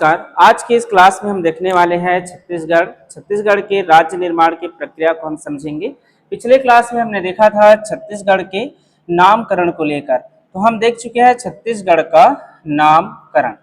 नमस्कार। आज की इस क्लास में हम देखने वाले हैं छत्तीसगढ़ के राज्य निर्माण की प्रक्रिया को हम समझेंगे। पिछले क्लास में हमने देखा था छत्तीसगढ़ के नामकरण को लेकर, तो हम देख चुके हैं छत्तीसगढ़ का नामकरण।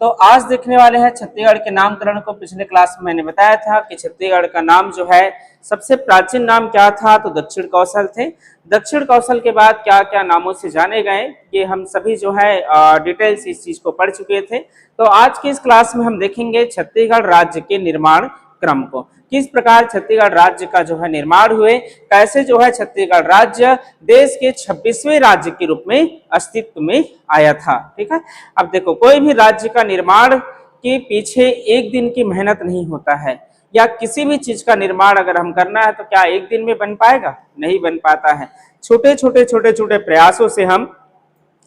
तो आज देखने वाले हैं छत्तीसगढ़ के नामकरण को। पिछले क्लास में मैंने बताया था कि छत्तीसगढ़ का नाम जो है, सबसे प्राचीन नाम क्या था, तो दक्षिण कौशल थे। दक्षिण कौशल के बाद क्या क्या नामों से जाने गए, ये हम सभी जो है डिटेल्स इस चीज को पढ़ चुके थे। तो आज की इस क्लास में हम देखेंगे छत्तीसगढ़ राज्य के निर्माण क्रम को, किस प्रकार छत्तीसगढ़ राज्य का जो है निर्माण हुए, कैसे जो है छत्तीसगढ़ राज्य देश के 26वें राज्य के रूप में अस्तित्व में आया था। ठीक है, अब देखो, कोई भी राज्य का निर्माण के पीछे एक दिन की मेहनत नहीं होता है, या किसी भी चीज का निर्माण अगर हम करना है तो क्या एक दिन में बन पाएगा? नहीं बन पाता है। छोटे छोटे प्रयासों से हम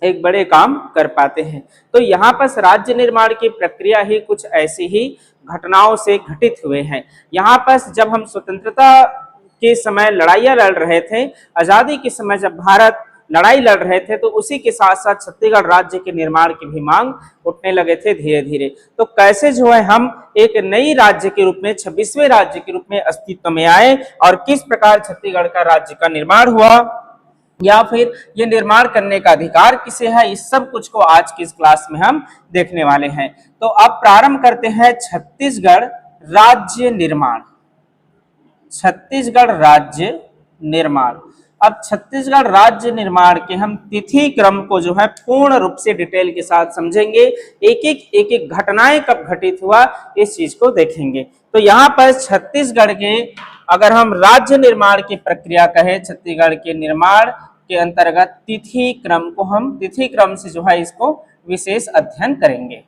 एक बड़े काम कर पाते हैं। तो यहाँ पर राज्य निर्माण की प्रक्रिया ही कुछ ऐसी ही घटनाओं से घटित हुए हैं। यहाँ पर जब हम स्वतंत्रता के समय लड़ाइयाँ लड़ रहे थे, आजादी के समय जब भारत लड़ाई लड़ रहे थे, तो उसी के साथ साथ छत्तीसगढ़ राज्य के निर्माण की भी मांग उठने लगे थे धीरे धीरे। तो कैसे जो है हम एक नई राज्य के रूप में 26वें राज्य के रूप में अस्तित्व में आए, और किस प्रकार छत्तीसगढ़ का राज्य का निर्माण हुआ, या फिर ये निर्माण करने का अधिकार किसे है, इस सब कुछ को आज की इस क्लास में हम देखने वाले हैं। तो अब प्रारंभ करते हैं छत्तीसगढ़ राज्य निर्माण। छत्तीसगढ़ राज्य निर्माण। अब छत्तीसगढ़ राज्य निर्माण के हम तिथि क्रम को जो है पूर्ण रूप से डिटेल के साथ समझेंगे। एक एक घटनाएं कब घटित हुआ, इस चीज को देखेंगे। तो यहाँ पर छत्तीसगढ़ के अगर हम राज्य निर्माण की प्रक्रिया कहें, छत्तीसगढ़ के निर्माण के अंतर्गत तिथि क्रम को हम तिथि क्रम से जो है इसको विशेष अध्ययन करेंगे।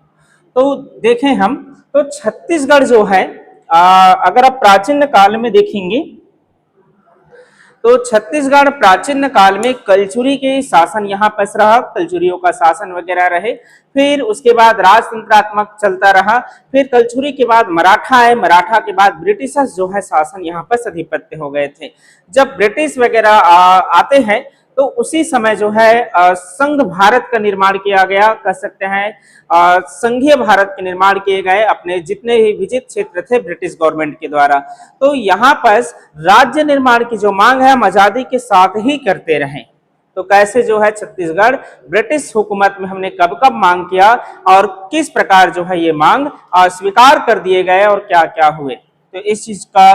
तो देखें हम, तो छत्तीसगढ़ जो है अगर आप प्राचीन काल में देखेंगे तो छत्तीसगढ़ प्राचीन काल में कलचुरी के शासन यहाँ पर रहा, कलचुरियों का शासन वगैरह रहे। फिर उसके बाद राजतंत्रात्मक चलता रहा। फिर कलचुरी के बाद मराठा आए, मराठा के बाद ब्रिटिशर्स जो है शासन यहाँ पर अधिपत्य हो गए थे। जब ब्रिटिश वगैरह आते हैं तो उसी समय जो है संघ भारत का निर्माण किया गया, कह सकते हैं संघीय भारत के निर्माण किए गए अपने जितने ही विजित क्षेत्र थे ब्रिटिश गवर्नमेंट के द्वारा। तो यहाँ पर राज्य निर्माण की जो मांग है हम आजादी के साथ ही करते रहें। तो कैसे जो है छत्तीसगढ़ ब्रिटिश हुकूमत में हमने कब कब मांग किया, और किस प्रकार जो है ये मांग स्वीकार कर दिए गए, और क्या क्या हुए, तो इस चीज का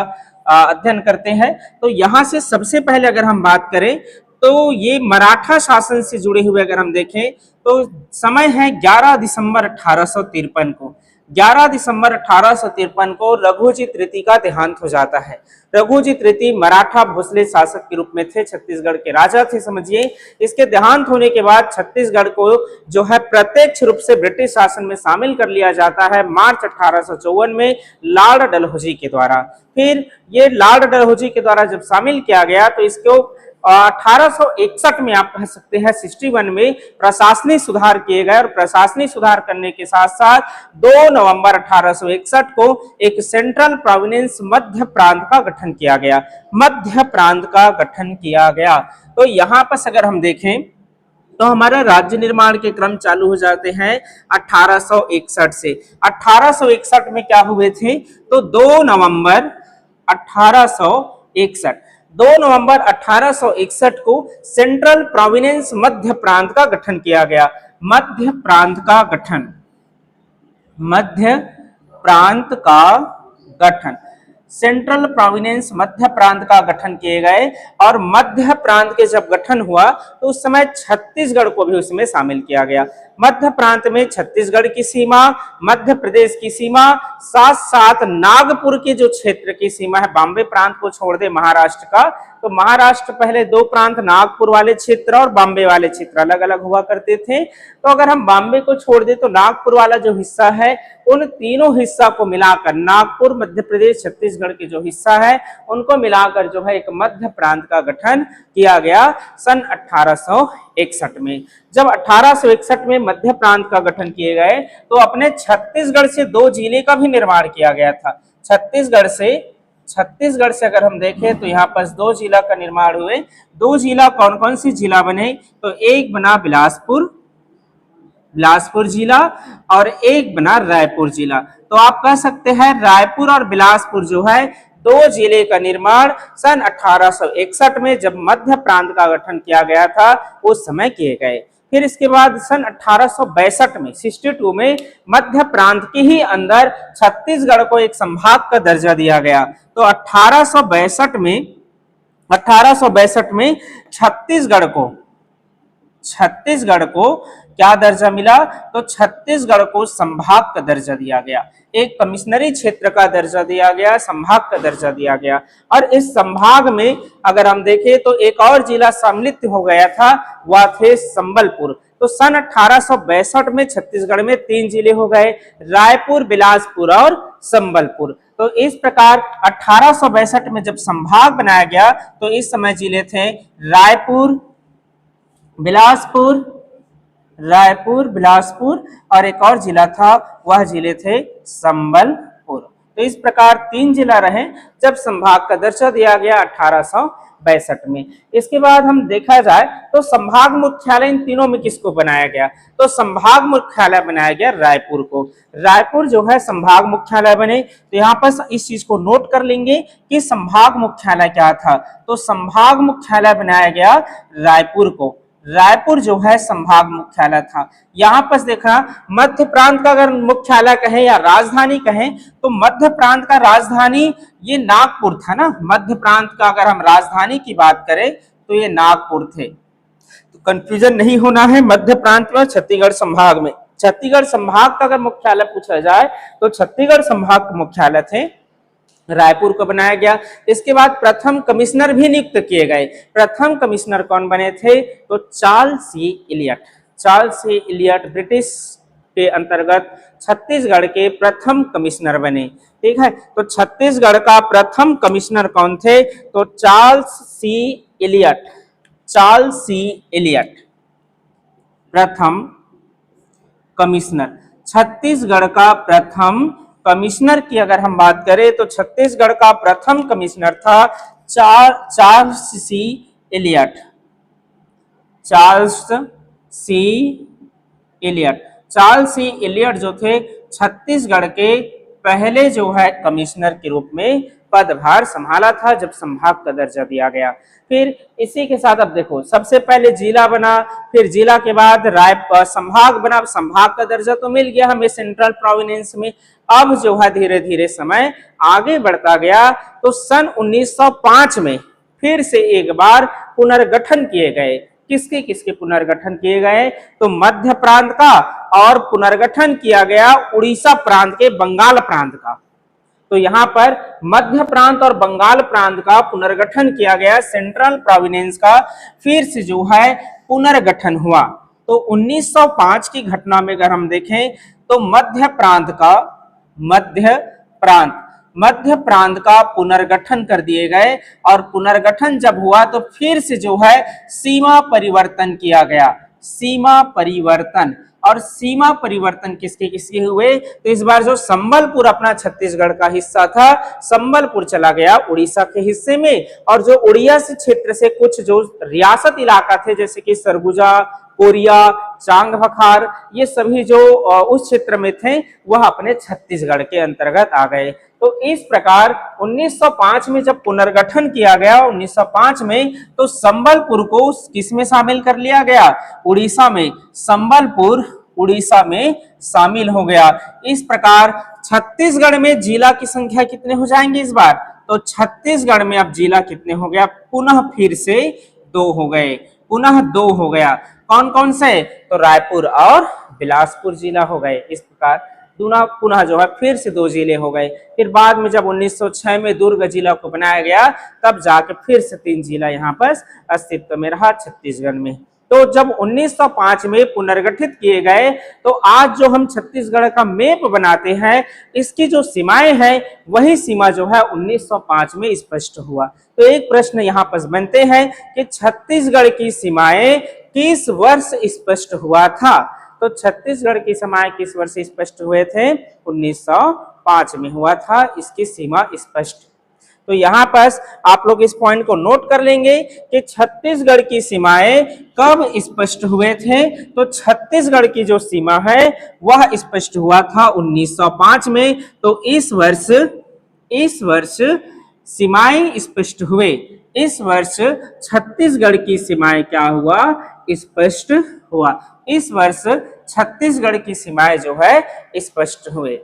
अध्ययन करते हैं। तो यहाँ से सबसे पहले अगर हम बात करें तो ये मराठा शासन से जुड़े हुए अगर हम देखें तो समय है 11 दिसंबर 1853 को। 11 दिसंबर 1853 को रघुजी तृतीय का देहांत हो जाता है। रघुजी तृतीय मराठा भोसले शासक के रूप में थे, छत्तीसगढ़ के राजा थे समझिए। इसके देहांत होने के बाद छत्तीसगढ़ को जो है प्रत्यक्ष रूप से ब्रिटिश शासन में शामिल कर लिया जाता है मार्च 1854 में लॉर्ड डलहौजी के द्वारा। फिर ये लॉर्ड डलहौजी के द्वारा जब शामिल किया गया तो इसको 1861 में आप कह सकते हैं 61 में प्रशासनिक सुधार किए गए, और प्रशासनिक सुधार करने के साथ साथ 2 नवंबर 1861 को एक सेंट्रल प्रोविंस मध्य प्रांत का गठन किया गया। मध्य प्रांत का गठन किया गया। तो यहाँ पर अगर हम देखें तो हमारा राज्य निर्माण के क्रम चालू हो जाते हैं 1861 से। 1861 में क्या हुए थे, तो 2 नवंबर 1861 को सेंट्रल प्रोविंस मध्य प्रांत का गठन किया गया। मध्य प्रांत का गठन, मध्य प्रांत का गठन, सेंट्रल प्रोविंस मध्य प्रांत का गठन किए गए। और मध्य प्रांत के जब गठन हुआ तो उस समय छत्तीसगढ़ को भी उसमें शामिल किया गया। मध्य प्रांत में छत्तीसगढ़ की सीमा, मध्य प्रदेश की सीमा, साथ साथ नागपुर के जो क्षेत्र की सीमा है, बॉम्बे प्रांत को छोड़ दे महाराष्ट्र का, तो महाराष्ट्र पहले 2 प्रांत, नागपुर वाले क्षेत्र और बॉम्बे वाले क्षेत्र अलग अलग हुआ करते थे। तो अगर हम बॉम्बे को छोड़ दे तो नागपुर वाला जो हिस्सा है, उन तीनों हिस्सा को मिलाकर नागपुर, मध्य प्रदेश, छत्तीसगढ़ के जो हिस्सा है उनको मिलाकर जो है एक मध्य प्रांत का गठन किया गया सन 1861 में। जब 1861 में मध्य प्रांत का गठन किए गए तो अपने छत्तीसगढ़ से 2 जिले का भी निर्माण किया गया था। छत्तीसगढ़ से अगर हम देखें तो यहाँ पर 2 जिला का निर्माण हुए। 2 जिला कौन कौन सी जिला बने, तो एक बना बिलासपुर बिलासपुर जिला और एक बना रायपुर जिला। तो आप कह सकते हैं रायपुर और बिलासपुर जो है दो जिले का निर्माण सन 1861 में जब मध्य प्रांत का गठन किया गया था उस समय किए गए। फिर इसके बाद सन 1862 में 62 में मध्य प्रांत के ही अंदर छत्तीसगढ़ को एक संभाग का दर्जा दिया गया। तो 1862 में छत्तीसगढ़ को क्या दर्जा मिला? तो छत्तीसगढ़ को संभाग का दर्जा दिया गया, एक कमिश्नरी क्षेत्र का दर्जा दिया गया, संभाग का दर्जा दिया गया। और इस संभाग में अगर हम देखें तो एक और जिला सम्मिलित हो गया था, वह थे संबलपुर। तो सन 1862 में छत्तीसगढ़ में 3 जिले हो गए, रायपुर, बिलासपुर और संबलपुर। तो इस प्रकार 1862 में जब संभाग बनाया गया तो इस समय जिले थे रायपुर, बिलासपुर और एक और जिला था, वह जिले थे संबलपुर। तो इस प्रकार 3 जिला रहे जब संभाग का दर्जा दिया गया 1862 में। इसके बाद हम देखा जाए तो संभाग मुख्यालय इन तीनों में किसको बनाया गया? तो संभाग मुख्यालय बनाया गया रायपुर को। रायपुर जो है संभाग मुख्यालय बने। तो यहाँ पर इस चीज को नोट कर लेंगे कि संभाग मुख्यालय क्या था। तो संभाग मुख्यालय बनाया गया रायपुर को। रायपुर जो है संभाग मुख्यालय था। यहाँ पर देखा मध्य प्रांत का अगर मुख्यालय कहें या राजधानी कहें तो मध्य प्रांत का राजधानी ये नागपुर था ना। मध्य प्रांत का अगर हम राजधानी की बात करें तो ये नागपुर थे। तो कंफ्यूजन नहीं होना है मध्य प्रांत में छत्तीसगढ़ संभाग में। छत्तीसगढ़ संभाग का अगर मुख्यालय पूछा जाए तो छत्तीसगढ़ संभाग के मुख्यालय थे रायपुर को बनाया गया। इसके बाद प्रथम कमिश्नर भी नियुक्त किए गए। प्रथम कमिश्नर कौन बने थे? तो चार्ल्स सी इलियट ब्रिटिश के अंतर्गत छत्तीसगढ़ के प्रथम कमिश्नर बने। ठीक है, तो छत्तीसगढ़ का प्रथम कमिश्नर कौन थे? तो चार्ल्स सी इलियट प्रथम कमिश्नर। छत्तीसगढ़ का प्रथम कमिश्नर की अगर हम बात करें तो छत्तीसगढ़ का प्रथम कमिश्नर था चार्ल्स सी इलियट। चार्ल्स सी इलियट जो थे छत्तीसगढ़ के पहले जो है कमिश्नर के रूप में पदभार संभाला था जब संभाग का दर्जा दिया गया। फिर इसी के साथ अब देखो सबसे पहले जिला बना, फिर जिला के बाद संभाग बना। संभाग का दर्जा तो मिल गया हमें सेंट्रल प्रोविंस में। अब जो है धीरे धीरे समय आगे बढ़ता गया तो सन 1905 में फिर से एक बार पुनर्गठन किए गए। किसके पुनर्गठन किए गए? तो मध्य प्रांत का, और पुनर्गठन किया गया उड़ीसा प्रांत के बंगाल प्रांत का। तो यहाँ पर मध्य प्रांत और बंगाल प्रांत का पुनर्गठन किया गया, सेंट्रल प्रोविंस का फिर से जो है पुनर्गठन हुआ। तो 1905 की घटना में अगर हम देखें तो मध्य प्रांत का पुनर्गठन कर दिए गए। और पुनर्गठन जब हुआ तो फिर से जो है सीमा परिवर्तन किया गया। और सीमा परिवर्तन किसके हुए? तो इस बार जो संबलपुर अपना छत्तीसगढ़ का हिस्सा था, संबलपुर चला गया उड़ीसा के हिस्से में। और जो उड़िया से क्षेत्र से कुछ जो रियासत इलाका थे जैसे कि सरगुजा, कोरिया, चांग बखार, ये सभी जो उस क्षेत्र में थे वह अपने छत्तीसगढ़ के अंतर्गत आ गए। तो इस प्रकार 1905 में जब पुनर्गठन किया गया 1905 में, तो संबलपुर को किस में शामिल कर लिया गया? उड़ीसा में। संबलपुर उड़ीसा में शामिल हो गया। इस प्रकार छत्तीसगढ़ में जिला की संख्या कितने हो जाएंगे इस बार? तो छत्तीसगढ़ में अब जिला कितने हो गया? पुनः फिर से 2 हो गए। कौन कौन से? तो रायपुर और बिलासपुर जिला हो गए। इस प्रकार पुनः जो है फिर से 2 जिले हो गए। फिर बाद में जब 1906 में दुर्ग जिला को बनाया गया तब जाके फिर से 3 जिला यहाँ पर अस्तित्व में रहा छत्तीसगढ़ में। तो जब 1905 में पुनर्गठित किए गए तो आज जो हम छत्तीसगढ़ का मैप बनाते हैं इसकी जो सीमाएं हैं वही सीमा जो है 1905 में स्पष्ट हुआ। तो एक प्रश्न यहाँ पर बनते हैं कि छत्तीसगढ़ की सीमाएं किस वर्ष स्पष्ट हुआ था? तो छत्तीसगढ़ की सीमाएं किस वर्ष स्पष्ट हुए थे? 1905 में हुआ था इसकी सीमा स्पष्ट। तो यहाँ पर आप लोग इस पॉइंट को नोट कर लेंगे कि छत्तीसगढ़ की सीमाएं कब स्पष्ट हुए थे। तो छत्तीसगढ़ की जो सीमा है वह स्पष्ट हुआ था 1905 में। तो इस वर्ष सीमाएं स्पष्ट हुए। इस वर्ष छत्तीसगढ़ की सीमाएं क्या हुआ, स्पष्ट हुआ। इस वर्ष छत्तीसगढ़ की सीमाएं जो है स्पष्ट हुए।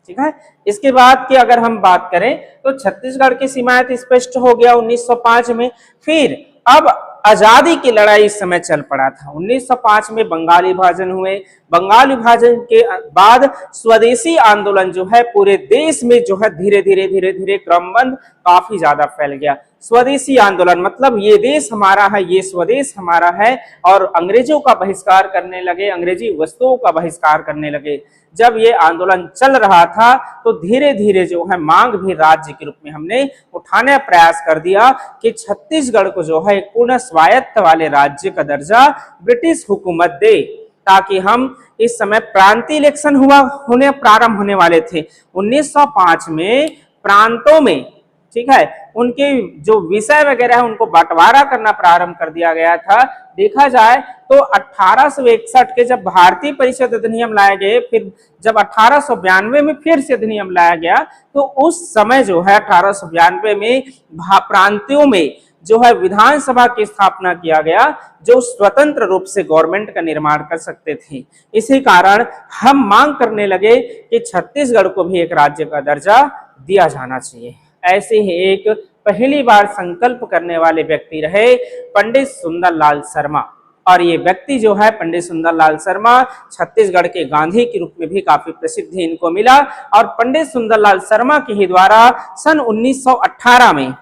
ठीक है। इसके बाद की अगर हम बात करें तो छत्तीसगढ़ की सीमाएं तो स्पष्ट हो गया 1905 में। फिर अब आजादी की लड़ाई इस समय चल पड़ा था। 1905 में बंगाल विभाजन हुए। बंगाल विभाजन के बाद स्वदेशी आंदोलन जो है पूरे देश में जो है धीरे धीरे क्रमबद्ध काफी ज्यादा फैल गया। स्वदेशी आंदोलन मतलब ये देश हमारा है, ये स्वदेश हमारा है, और अंग्रेजों का बहिष्कार करने लगे, अंग्रेजी वस्तुओं का बहिष्कार करने लगे। जब ये आंदोलन चल रहा था तो धीरे धीरे जो है मांग भी राज्य के रूप में हमने उठाने का प्रयास कर दिया कि छत्तीसगढ़ को जो है पूर्ण स्वायत्त वाले राज्य का दर्जा ब्रिटिश हुकूमत दे, ताकि हम इस समय प्रांतीय इलेक्शन होने प्रारंभ होने वाले थे 1905 में। प्रांतों में, ठीक है, उनके जो विषय वगैरह है उनको बंटवारा करना प्रारंभ कर दिया गया था। देखा जाए तो 1861 के जब भारतीय परिषद अधिनियम लाए गए, फिर जब 1892 में फिर से अधिनियम लाया गया, तो उस समय जो है 1892 में प्रांतियों में जो है विधानसभा की स्थापना किया गया, जो स्वतंत्र रूप से गवर्नमेंट का निर्माण कर सकते थे। इसी कारण हम मांग करने लगे कि छत्तीसगढ़ को भी एक राज्य का दर्जा दिया जाना चाहिए। ऐसे ही एक पहली बार संकल्प करने वाले व्यक्ति रहे पंडित सुंदरलाल शर्मा। और ये व्यक्ति जो है पंडित सुंदरलाल शर्मा छत्तीसगढ़ के गांधी के रूप में भी काफी प्रसिद्धि इनको मिला। और पंडित सुंदरलाल शर्मा के ही द्वारा सन 1918 में,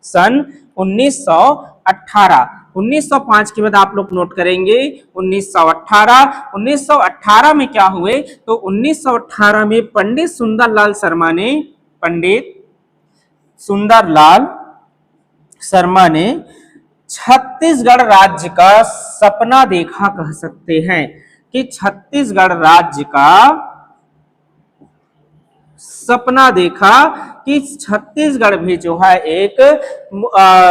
सन 1905 के बाद आप लोग नोट करेंगे 1918 में क्या हुए, तो 1918 में पंडित सुंदरलाल शर्मा ने छत्तीसगढ़ राज्य का सपना देखा, कह सकते हैं कि छत्तीसगढ़ राज्य का सपना देखा कि छत्तीसगढ़ भी जो है एक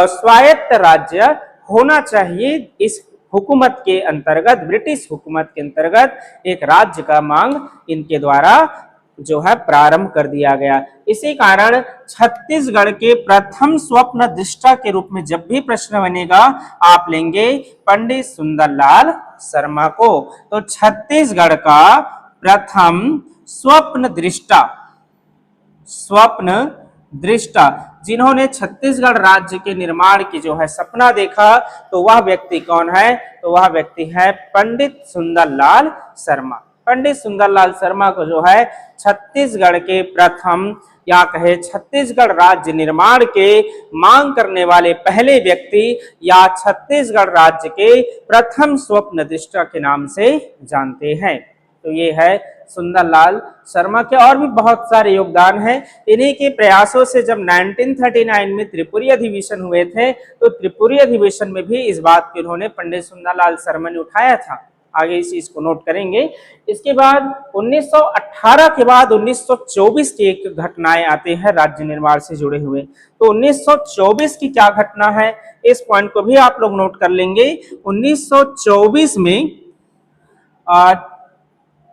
स्वायत्त राज्य होना चाहिए। इस हुकूमत के अंतर्गत, ब्रिटिश हुकूमत के अंतर्गत एक राज्य का मांग इनके द्वारा जो है प्रारंभ कर दिया गया। इसी कारण छत्तीसगढ़ के प्रथम स्वप्न दृष्टा के रूप में जब भी प्रश्न बनेगा आप लेंगे पंडित सुंदरलाल शर्मा को। तो छत्तीसगढ़ का प्रथम स्वप्न दृष्टा जिन्होंने छत्तीसगढ़ राज्य के निर्माण की जो है सपना देखा, तो वह व्यक्ति कौन है, तो वह व्यक्ति है पंडित सुंदरलाल शर्मा। पंडित सुंदरलाल शर्मा को जो है छत्तीसगढ़ के प्रथम या कहे छत्तीसगढ़ राज्य निर्माण के मांग करने वाले पहले व्यक्ति या छत्तीसगढ़ राज्य के प्रथम स्वप्न दृष्टा के नाम से जानते हैं। तो ये है सुंदरलाल शर्मा के। और भी बहुत सारे योगदान हैं। इन्हीं के प्रयासों से जब 1939 में त्रिपुरी अधिवेशन हुए थे, तो त्रिपुरी अधिवेशन में भी इस बात को उन्होंने पंडित सुंदरलाल शर्मा ने उठाया था। आगे इस चीज को नोट करेंगे। इसके बाद 1918 के बाद 1924 की एक घटनाएं आते हैं राज्य निर्माण से जुड़े हुए। तो 1924 की क्या घटना है, इस पॉइंट को भी आप लोग नोट कर लेंगे। 1924 में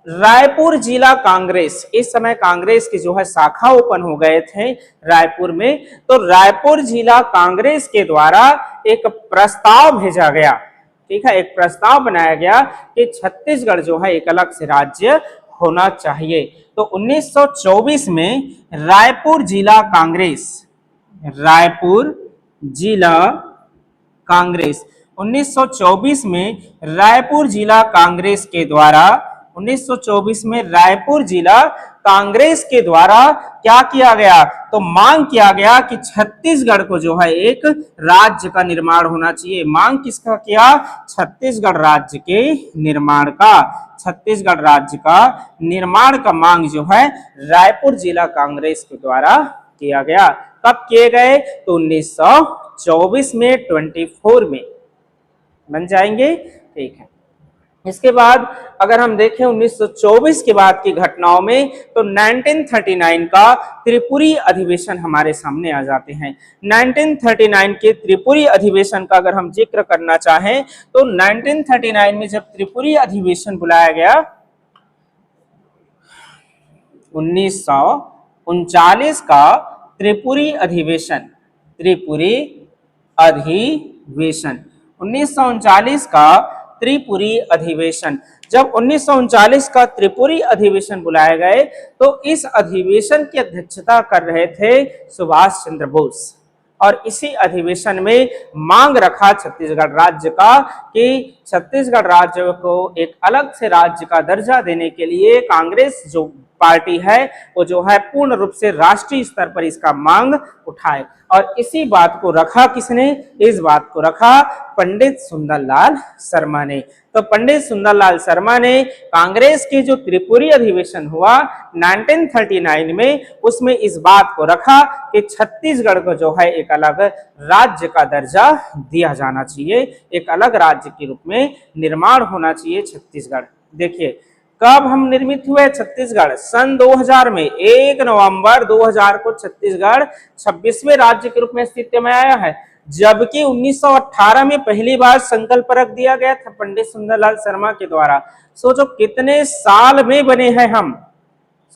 रायपुर जिला कांग्रेस, इस समय कांग्रेस की जो है शाखा ओपन हो गए थे रायपुर में, तो रायपुर जिला कांग्रेस के द्वारा एक प्रस्ताव भेजा गया। ठीक है, एक प्रस्ताव बनाया गया कि छत्तीसगढ़ जो है एक अलग से राज्य होना चाहिए। तो 1924 में रायपुर जिला कांग्रेस 1924 में रायपुर जिला कांग्रेस के द्वारा 1924 में रायपुर जिला कांग्रेस के द्वारा क्या किया गया, तो मांग किया गया कि छत्तीसगढ़ को जो है एक राज्य का निर्माण होना चाहिए। मांग किसका किया, छत्तीसगढ़ राज्य के निर्माण का। छत्तीसगढ़ राज्य का निर्माण का मांग जो है रायपुर जिला कांग्रेस के द्वारा किया गया। कब किए गए, तो 1924 में 24 में बन जाएंगे। ठीक है, इसके बाद अगर हम देखें 1924 के बाद की घटनाओं में तो 1939 का त्रिपुरी अधिवेशन हमारे सामने आ जाते हैं। 1939 के त्रिपुरी अधिवेशन का अगर हम जिक्र करना चाहें तो 1939 में जब त्रिपुरी अधिवेशन बुलाया गया, 1939 का त्रिपुरी अधिवेशन, त्रिपुरी अधिवेशन 1939 का त्रिपुरी अधिवेशन, जब 1939 का त्रिपुरी अधिवेशन बुलाए गए तो इस अधिवेशन की अध्यक्षता कर रहे थे सुभाष चंद्र बोस। और इसी अधिवेशन में मांग रखा छत्तीसगढ़ राज्य का कि छत्तीसगढ़ राज्य को एक अलग से राज्य का दर्जा देने के लिए कांग्रेस जो पार्टी है वो जो है पूर्ण रूप से राष्ट्रीय स्तर पर इसका मांग उठाए। और इसी बात को रखा किसने? इस बात को रखा पंडित सुंदरलाल शर्मा ने। तो पंडित सुंदरलाल शर्मा ने कांग्रेस के जो त्रिपुरी अधिवेशन हुआ 1939 में, उसमें इस बात को रखा कि छत्तीसगढ़ को जो है एक अलग राज्य का दर्जा दिया जाना चाहिए, एक अलग राज्य के रूप में निर्माण होना चाहिए छत्तीसगढ़। देखिए कब हम निर्मित हुए छत्तीसगढ़? सन 2000 में 1 नवंबर 2000 को छत्तीसगढ़ 26वें राज्य के रूप में अस्तित्व में आया है, जबकि 1918 में पहली बार संकल्प रख दिया गया था पंडित सुंदरलाल शर्मा के द्वारा। सोचो कितने साल में बने हैं हम,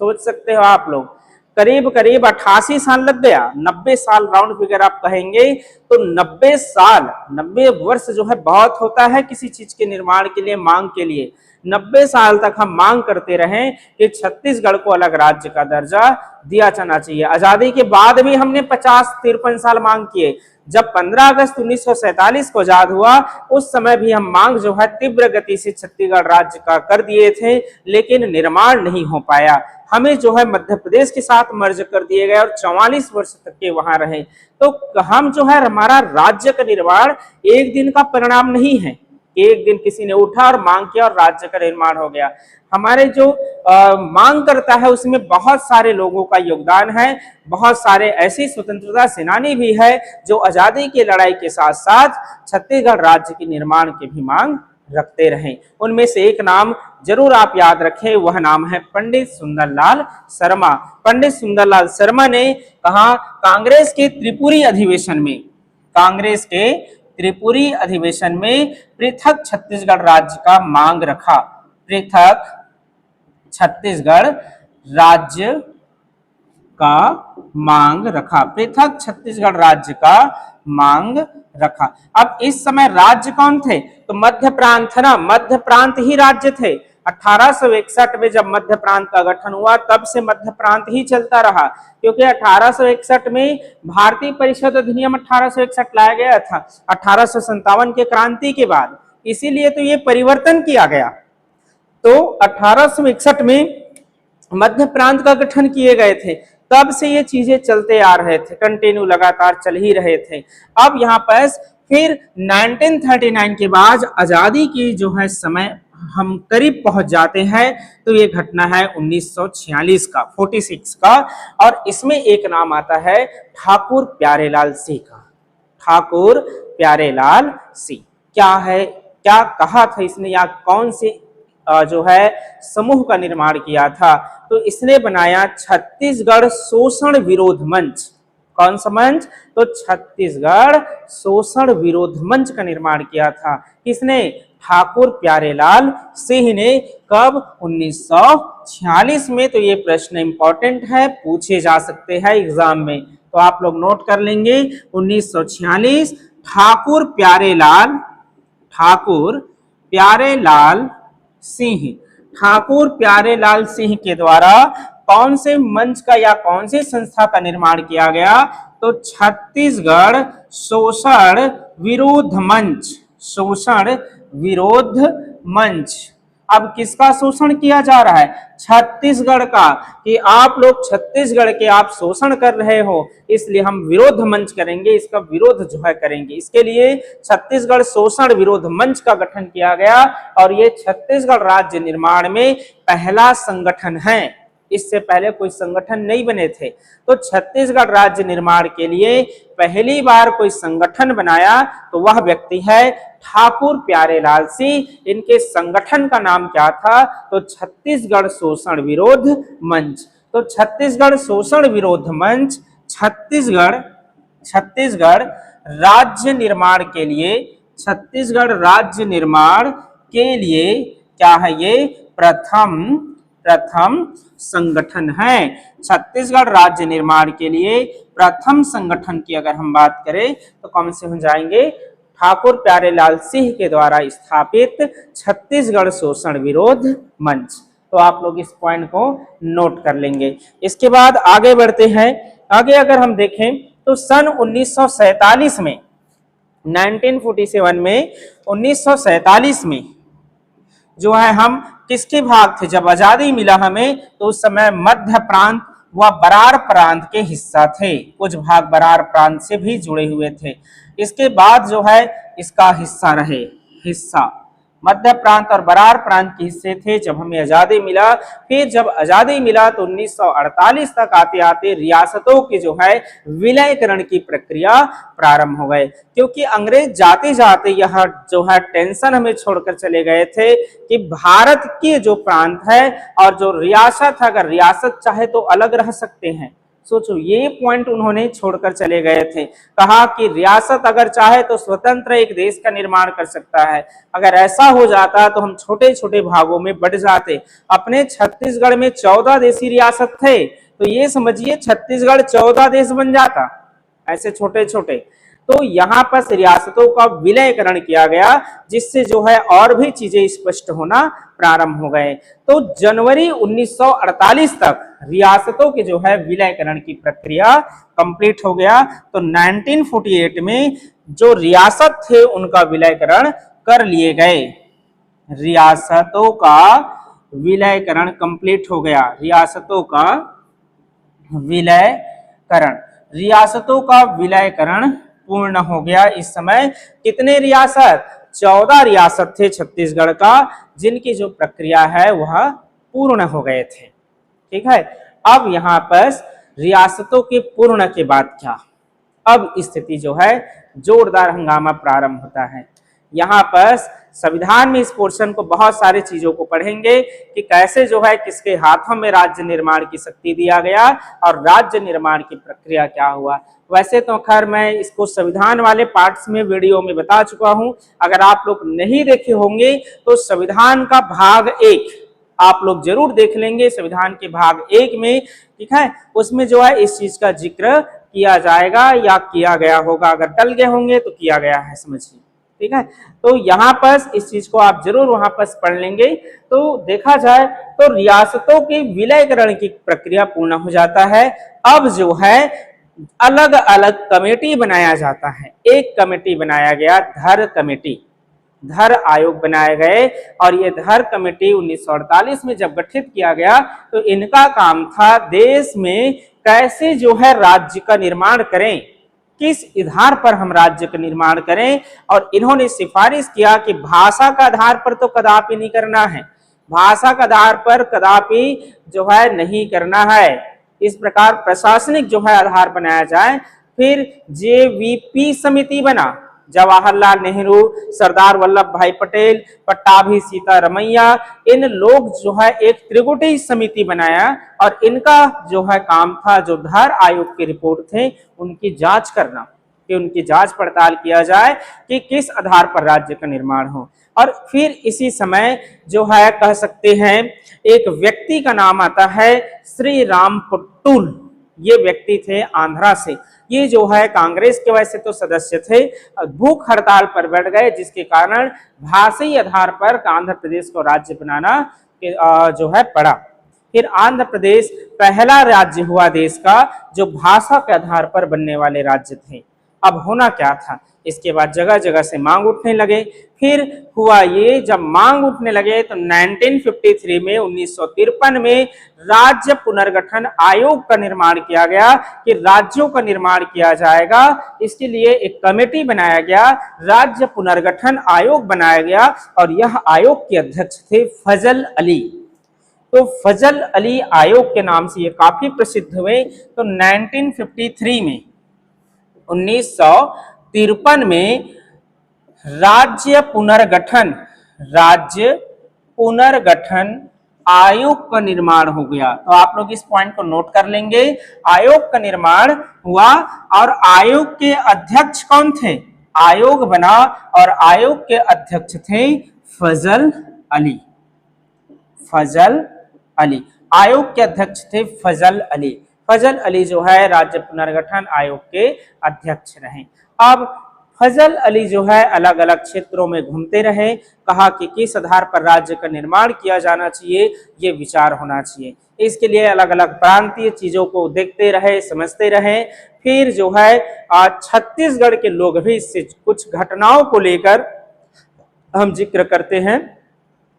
सोच सकते हो आप लोग, करीब करीब 88 साल लग गया, 90 साल राउंड फिगर आप कहेंगे तो 90 साल, 90 वर्ष जो है बहुत होता है किसी चीज के निर्माण के लिए, मांग के लिए। 90 साल तक हम मांग करते रहे कि छत्तीसगढ़ को अलग राज्य का दर्जा दिया जाना चाहिए। आजादी के बाद भी हमने 50-53 साल मांग किए। जब 15 अगस्त 1947 को आजाद हुआ उस समय भी हम मांग जो है तीव्र गति से छत्तीसगढ़ राज्य का कर दिए थे, लेकिन निर्माण नहीं हो पाया। हमें जो है मध्य प्रदेश के साथ मर्ज कर दिए गए और 44 वर्ष तक के वहां रहे। तो हम जो है हमारा राज्य का निर्माण एक दिन का परिणाम नहीं है, एक दिन किसी ने उठा और मांग किया और राज्य का निर्माण हो गया। हमारे जो मांग करता है उसमें बहुत सारे लोगों का योगदान है, बहुत सारे ऐसे स्वतंत्रता सेनानी भी है जो आजादी की लड़ाई के साथ साथ छत्तीसगढ़ राज्य के निर्माण की भी मांग रखते रहे। उनमें से एक नाम जरूर आप याद रखें, वह नाम है पंडित सुंदरलाल शर्मा। पंडित सुंदरलाल शर्मा ने कहा कांग्रेस के त्रिपुरी अधिवेशन में, कांग्रेस के त्रिपुरी अधिवेशन में पृथक छत्तीसगढ़ राज्य का मांग रखा, पृथक छत्तीसगढ़ राज्य का मांग रखा, पृथक छत्तीसगढ़ राज्य का मांग रखा। अब इस समय राज्य कौन थे? तो मध्य प्रांत है ना, मध्य प्रांत ही राज्य थे। 1861 में जब मध्य प्रांत का गठन हुआ तब से मध्य प्रांत ही चलता रहा, क्योंकि 1861 में भारतीय परिषद अधिनियम 1861 लाया गया था 1857 के क्रांति के बाद, इसीलिए तो ये परिवर्तन किया गया। तो 1861 में मध्य प्रांत का गठन किए गए थे, तब से ये चीजें चलते आ रहे थे, कंटिन्यू लगातार चल ही रहे थे। अब यहाँ पर फिर 1939 के बाद आजादी की जो है समय हम करीब पहुंच जाते हैं, तो ये घटना है 1946 का, 46 का, और इसमें एक नाम आता है ठाकुर प्यारेलाल सिंह का। ठाकुर प्यारेलाल सिंह क्या है, क्या कहा था इसने, या कौन से जो है समूह का निर्माण किया था? तो इसने बनाया छत्तीसगढ़ शोषण विरोध मंच। कौन सा मंच? तो छत्तीसगढ़ शोषण विरोध मंच का निर्माण किया था। किसने? ठाकुर प्यारेलाल सिंह ने। कब? 1946 में। तो ये प्रश्न इंपॉर्टेंट है, पूछे जा सकते हैं एग्जाम में, तो आप लोग नोट कर लेंगे। 1946 ठाकुर प्यारेलाल सिंह, ठाकुर प्यारेलाल सिंह के द्वारा कौन से मंच का या कौन सी संस्था का निर्माण किया गया? तो छत्तीसगढ़ शोषण विरोध मंच, शोषण विरोध मंच। अब किसका शोषण किया जा रहा है? छत्तीसगढ़ का, कि आप लोग छत्तीसगढ़ के आप शोषण कर रहे हो, इसलिए हम विरोध मंच करेंगे, इसका विरोध जो है करेंगे। इसके लिए छत्तीसगढ़ शोषण विरोध मंच का गठन किया गया और ये छत्तीसगढ़ राज्य निर्माण में पहला संगठन है, इससे पहले कोई संगठन नहीं बने थे। तो छत्तीसगढ़ राज्य निर्माण के लिए पहली बार कोई संगठन बनाया तो वह व्यक्ति है ठाकुर प्यारेलाल सिंह। इनके संगठन का नाम क्या था? तो छत्तीसगढ़ शोषण विरोध मंच। तो छत्तीसगढ़ शोषण विरोध मंच छत्तीसगढ़ राज्य निर्माण के लिए, छत्तीसगढ़ राज्य निर्माण के लिए क्या है? ये प्रथम संगठन है। छत्तीसगढ़ राज्य निर्माण के लिए प्रथम संगठन की अगर हम बात करें तो कौन से हो जाएंगे? ठाकुर प्यारेलाल सिंह के द्वारा स्थापित छत्तीसगढ़ शोषण विरोध मंच। तो आप लोग इस पॉइंट को नोट कर लेंगे। इसके बाद आगे बढ़ते हैं। आगे अगर हम देखें तो सन 1947 में 1947 में 1947 में जो है हम किसके भाग थे? जब आजादी मिला हमें तो उस समय मध्य प्रांत व बरार प्रांत के हिस्सा थे। कुछ भाग बरार प्रांत से भी जुड़े हुए थे। इसके बाद जो है इसका हिस्सा मध्य प्रांत और बरार प्रांत के हिस्से थे जब हमें आजादी मिला। फिर जब आजादी मिला तो 1948 तक आते आते रियासतों के जो है विलयकरण की प्रक्रिया प्रारंभ हो गए, क्योंकि अंग्रेज जाते जाते यह जो है टेंशन हमें छोड़कर चले गए थे कि भारत के जो प्रांत है और जो रियासत है, अगर रियासत चाहे तो अलग रह सकते हैं। सोचो, ये पॉइंट उन्होंने छोड़कर चले गए थे। कहा कि रियासत अगर चाहे तो स्वतंत्र एक देश का निर्माण कर सकता है। अगर ऐसा हो जाता तो हम छोटे छोटे भागों में बढ़ जाते। अपने छत्तीसगढ़ में 14 देशी रियासत थे, तो ये समझिए छत्तीसगढ़ 14 देश बन जाता, ऐसे छोटे छोटे। तो यहाँ पर रियासतों का विलयकरण किया गया, जिससे जो है और भी चीजें स्पष्ट होना प्रारंभ हो गए। तो जनवरी 1948 तक रियासतों के जो है विलयकरण की प्रक्रिया कंप्लीट हो गया। तो 1948 में जो रियासत थे उनका विलयकरण कर लिए गए। रियासतों का विलयकरण कंप्लीट हो गया। रियासतों का विलयकरण पूर्ण हो गया। इस समय कितने रियासत? 14 रियासत थे छत्तीसगढ़ का, जिनकी जो प्रक्रिया है वह पूर्ण हो गए थे। ठीक है। अब यहाँ पर रियासतों के पूर्ण के बाद क्या? अब स्थिति जो है जोरदार हंगामा प्रारंभ होता है। यहाँ पर संविधान में इस पोर्शन को बहुत सारी चीजों को पढ़ेंगे कि कैसे जो है किसके हाथों में राज्य निर्माण की शक्ति दिया गया और राज्य निर्माण की प्रक्रिया क्या हुआ। वैसे तो खैर मैं इसको संविधान वाले पार्ट्स में वीडियो में बता चुका हूं। अगर आप लोग नहीं देखे होंगे तो संविधान का भाग 1 आप लोग जरूर देख लेंगे। संविधान के भाग 1 में, ठीक है, उसमें जो है इस चीज का जिक्र किया जाएगा या किया गया होगा। अगर टल गए होंगे तो किया गया है, समझिए। ठीक है। तो यहाँ पर इस चीज को आप जरूर वहां पर पढ़ लेंगे। तो देखा जाए तो रियासतों के विलयकरण की प्रक्रिया पूर्ण हो जाता है। अब जो है अलग अलग कमेटी बनाया जाता है। एक कमेटी बनाया गया, धर कमेटी, धर आयोग बनाए गए। और ये धर कमेटी 1948 में जब गठित किया गया तो इनका काम था देश में कैसे जो है राज्य का निर्माण करें, किस आधार पर हम राज्य का निर्माण करें। और इन्होंने सिफारिश किया कि भाषा का आधार पर तो कदापि नहीं करना है, भाषा का आधार पर कदापि जो है नहीं करना है। इस प्रकार प्रशासनिक जो है आधार बनाया जाए। फिर जेवीपी समिति बना, जवाहरलाल नेहरू, सरदार वल्लभ भाई पटेल, पट्टाभी सीतारमैया, इन लोग जो है एक त्रिगुटी समिति बनाया और इनका जो है काम था जो धर आयोग की रिपोर्ट थे उनकी जांच करना, कि उनकी जांच पड़ताल किया जाए कि किस आधार पर राज्य का निर्माण हो। और फिर इसी समय जो है कह सकते हैं एक व्यक्ति का नाम आता है श्री राम पुट्टुल। ये व्यक्ति थे आंध्रा से। ये जो है कांग्रेस के वैसे तो सदस्य थे, भूख हड़ताल पर बैठ गए, जिसके कारण भाषाई आधार पर आंध्र प्रदेश को राज्य बनाना जो है पड़ा। फिर आंध्र प्रदेश पहला राज्य हुआ देश का जो भाषा के आधार पर बनने वाले राज्य थे। अब होना क्या था, इसके बाद जगह जगह से मांग उठने लगे। फिर हुआ ये, जब मांग उठने लगे तो 1953 में 1953 में राज्य पुनर्गठन आयोग का निर्माण किया गया कि राज्यों का निर्माण किया जाएगा। इसके लिए एक कमेटी बनाया गया, राज्य पुनर्गठन आयोग बनाया गया। और यह आयोग के अध्यक्ष थे फजल अली। तो फजल अली आयोग के नाम से ये काफी प्रसिद्ध हुए। तो 1953 में 1953 में राज्य पुनर्गठन आयोग का निर्माण हो गया। तो आप लोग इस पॉइंट को नोट कर लेंगे, आयोग का निर्माण हुआ और आयोग के अध्यक्ष कौन थे? आयोग बना और आयोग के अध्यक्ष थे फजल अली। फजल अली आयोग के अध्यक्ष थे फजल अली। फजल अली जो है राज्य पुनर्गठन आयोग के अध्यक्ष रहे। अब फजल अली जो है अलग अलग क्षेत्रों में घूमते रहे, कहा कि किस आधार पर राज्य का निर्माण किया जाना चाहिए, ये विचार होना चाहिए। इसके लिए अलग अलग प्रांतीय चीजों को देखते रहे, समझते रहे। फिर जो है छत्तीसगढ़ के लोग भी इससे कुछ घटनाओं को लेकर हम जिक्र करते हैं।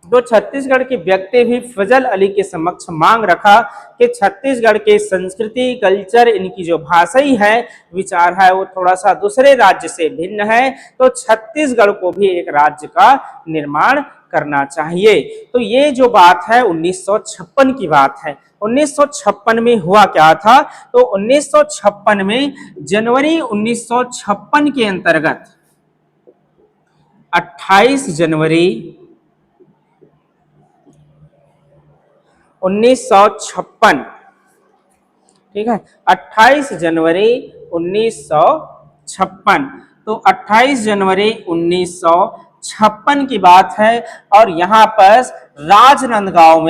तो छत्तीसगढ़ के व्यक्ति भी फजल अली के समक्ष मांग रखा कि छत्तीसगढ़ के संस्कृति, कल्चर, इनकी जो भाषाई है, विचार है, वो थोड़ा सा दूसरे राज्य से भिन्न है, तो छत्तीसगढ़ को भी एक राज्य का निर्माण करना चाहिए। तो ये जो बात है 1956 की बात है। 1956 में हुआ क्या था? तो 1956 में जनवरी 1956 के अंतर्गत 28 जनवरी 1956, ठीक है, 28 जनवरी 1956। तो 28 जनवरी 1956 की बात है और यहाँ पर राजनांदगांव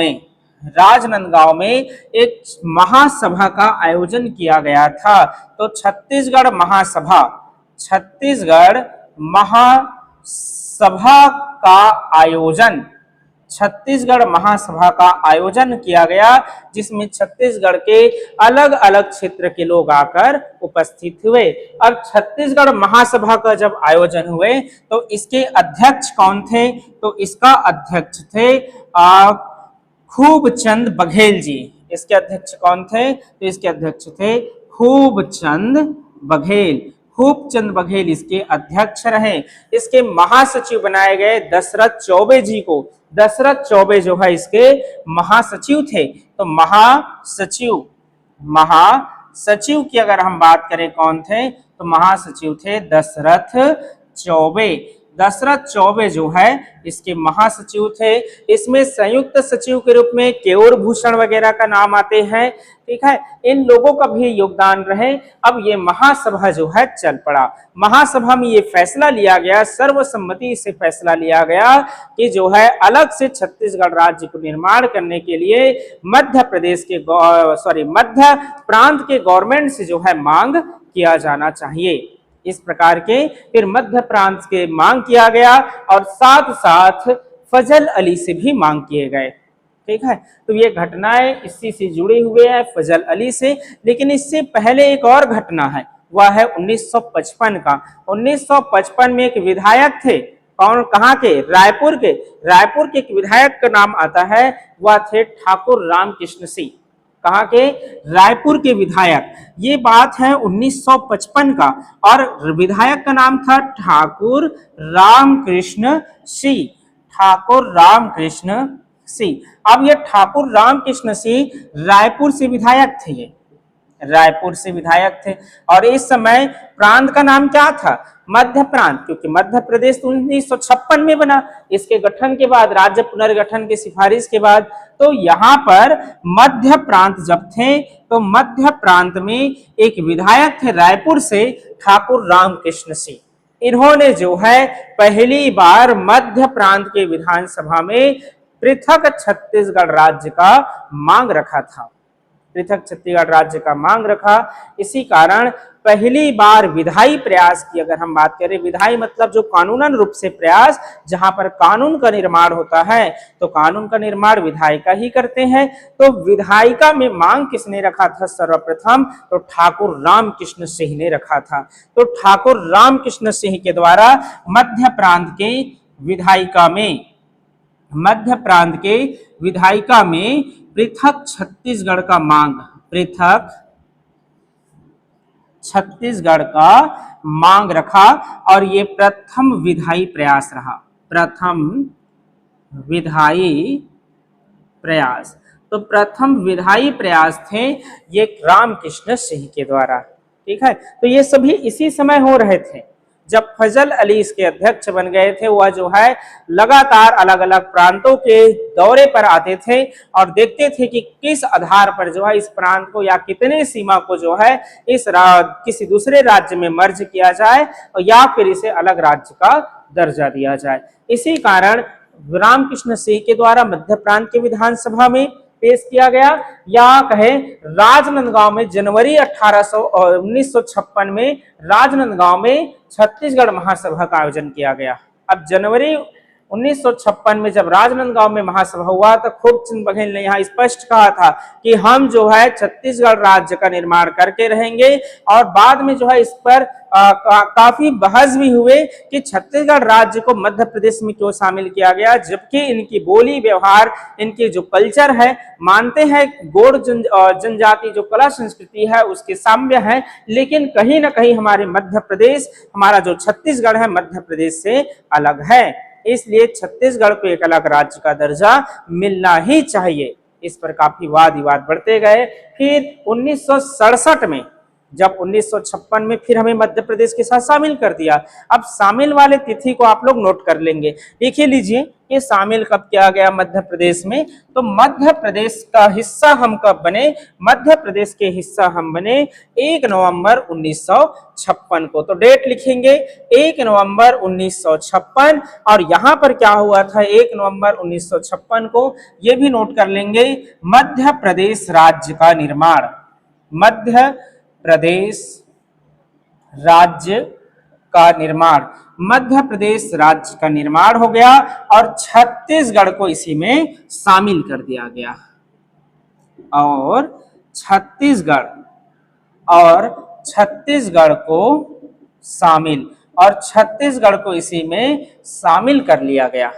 में एक महासभा का आयोजन किया गया था। तो छत्तीसगढ़ महासभा का आयोजन किया गया, जिसमें छत्तीसगढ़ के अलग अलग क्षेत्र के लोग आकर उपस्थित हुए। अब छत्तीसगढ़ महासभा का जब आयोजन हुए तो इसके अध्यक्ष कौन थे? तो इसका अध्यक्ष थे खूबचंद बघेल जी। इसके अध्यक्ष कौन थे? तो इसके अध्यक्ष थे खूबचंद बघेल। खूबचंद बघेल इसके अध्यक्ष रहे। इसके महासचिव बनाए गए दशरथ चौबे जी को। दशरथ चौबे जो है इसके महासचिव थे। तो महासचिव की अगर हम बात करें कौन थे, तो महासचिव थे दशरथ चौबे। दशरथ चौबे जो है इसके महासचिव थे। इसमें संयुक्त सचिव के रूप में केयूर भूषण वगैरह का नाम आते हैं, ठीक है, इन लोगों का भी योगदान रहे। अब ये महासभा जो है चल पड़ा। महासभा में ये फैसला लिया गया, सर्वसम्मति से फैसला लिया गया कि जो है अलग से छत्तीसगढ़ राज्य को निर्माण करने के लिए मध्य प्रांत के गवर्नमेंट से जो है मांग किया जाना चाहिए। इस प्रकार के फिर मध्य प्रांत के मांग किया गया और साथ साथ फजल अली से भी मांग किए गए, ठीक है। तो ये घटनाएं इसी से जुड़े हुए हैं, फजल अली से। लेकिन इससे पहले एक और घटना है, वह है 1955 का। 1955 में एक विधायक थे, कौन, कहाँ के? रायपुर के। रायपुर के एक विधायक का नाम आता है, वह थे ठाकुर रामकृष्ण सिंह। कहाँ के? रायपुर के विधायक। ये बात है 1955 का और विधायक का नाम था ठाकुर रामकृष्ण सिंह। ठाकुर रामकृष्ण सिंह। अब ये ठाकुर रामकृष्ण सिंह रायपुर से विधायक थे। ये रायपुर से विधायक थे और इस समय प्रांत का नाम क्या था? मध्य प्रांत, क्योंकि मध्य प्रदेश 1956 में बना। इसके गठन के बाद, राज्य पुनर्गठन की सिफारिश के बाद, तो यहाँ पर मध्य प्रांत जब थे तो मध्य प्रांत में एक विधायक थे रायपुर से, ठाकुर रामकृष्ण सिंह। इन्होंने जो है पहली बार मध्य प्रांत के विधानसभा में पृथक छत्तीसगढ़ राज्य का मांग रखा था। पृथक छत्तीसगढ़ राज्य का मांग रखा। इसी कारण पहली बार विधायी प्रयास की अगर हम बात करें, विधायी मतलब जो कानूनन रूप से प्रयास, जहां पर कानून का निर्माण होता है, तो कानून का निर्माण विधायिका ही करते हैं। तो विधायिका में मांग किसने रखा था सर्वप्रथम? तो ठाकुर रामकृष्ण सिंह ने रखा था। तो ठाकुर रामकृष्ण सिंह के द्वारा मध्य प्रांत के विधायिका में पृथक छत्तीसगढ़ का मांग, पृथक छत्तीसगढ़ का मांग रखा और ये प्रथम विधायी प्रयास रहा। प्रथम विधायी प्रयास। तो प्रथम विधायी प्रयास थे ये रामकृष्ण सिंह के द्वारा। ठीक है, तो ये सभी इसी समय हो रहे थे जब फजल अली इसके अध्यक्ष बन गए थे। वह जो है लगातार अलग अलग प्रांतों के दौरे पर आते थे और देखते थे कि किस आधार पर जो है इस प्रांत को या कितने सीमा को जो है इस किसी दूसरे राज्य में मर्ज किया जाए और या फिर इसे अलग राज्य का दर्जा दिया जाए। इसी कारण रामकृष्ण सिंह के द्वारा मध्य प्रांत के विधानसभा में पेश किया गया, या कहे राजनांदगांव में जनवरी 1956 में राजनांदगांव में छत्तीसगढ़ महासभा का आयोजन किया गया। अब जनवरी 1956 में जब राजनांदगांव में महासभा हुआ तो खूबचंद बघेल ने यहाँ स्पष्ट कहा था कि हम जो है छत्तीसगढ़ राज्य का निर्माण करके रहेंगे, और बाद में जो है इस पर काफी बहस भी हुए कि छत्तीसगढ़ राज्य को मध्य प्रदेश में क्यों शामिल किया गया, जबकि इनकी बोली व्यवहार, इनकी जो कल्चर है, मानते हैं गौड़ जनजाति जो कला संस्कृति है उसके साम्य है, लेकिन कहीं ना कहीं हमारे मध्य प्रदेश, हमारा जो छत्तीसगढ़ है मध्य प्रदेश से अलग है, इसलिए छत्तीसगढ़ को एक अलग राज्य का दर्जा मिलना ही चाहिए। इस पर काफी वाद विवाद बढ़ते गए। फिर 1967 में जब 1956 में फिर हमें मध्य प्रदेश के साथ शामिल कर दिया। अब शामिल वाले तिथि को आप लोग नोट कर लेंगे, देखिए लीजिए कि शामिल कब किया गया मध्य प्रदेश में। तो मध्य प्रदेश का हिस्सा हम कब बने, मध्य प्रदेश के हिस्सा हम बने 1 नवंबर 1956 को। तो डेट लिखेंगे 1 नवंबर 1956, और यहां पर क्या हुआ था 1 नवंबर 1956 को, यह भी नोट कर लेंगे, मध्य प्रदेश राज्य का निर्माण, मध्य प्रदेश राज्य का निर्माण, मध्य प्रदेश राज्य का निर्माण हो गया और छत्तीसगढ़ को इसी में शामिल कर दिया गया। और छत्तीसगढ़ को छत्तीसगढ़ को इसी में शामिल कर लिया गया।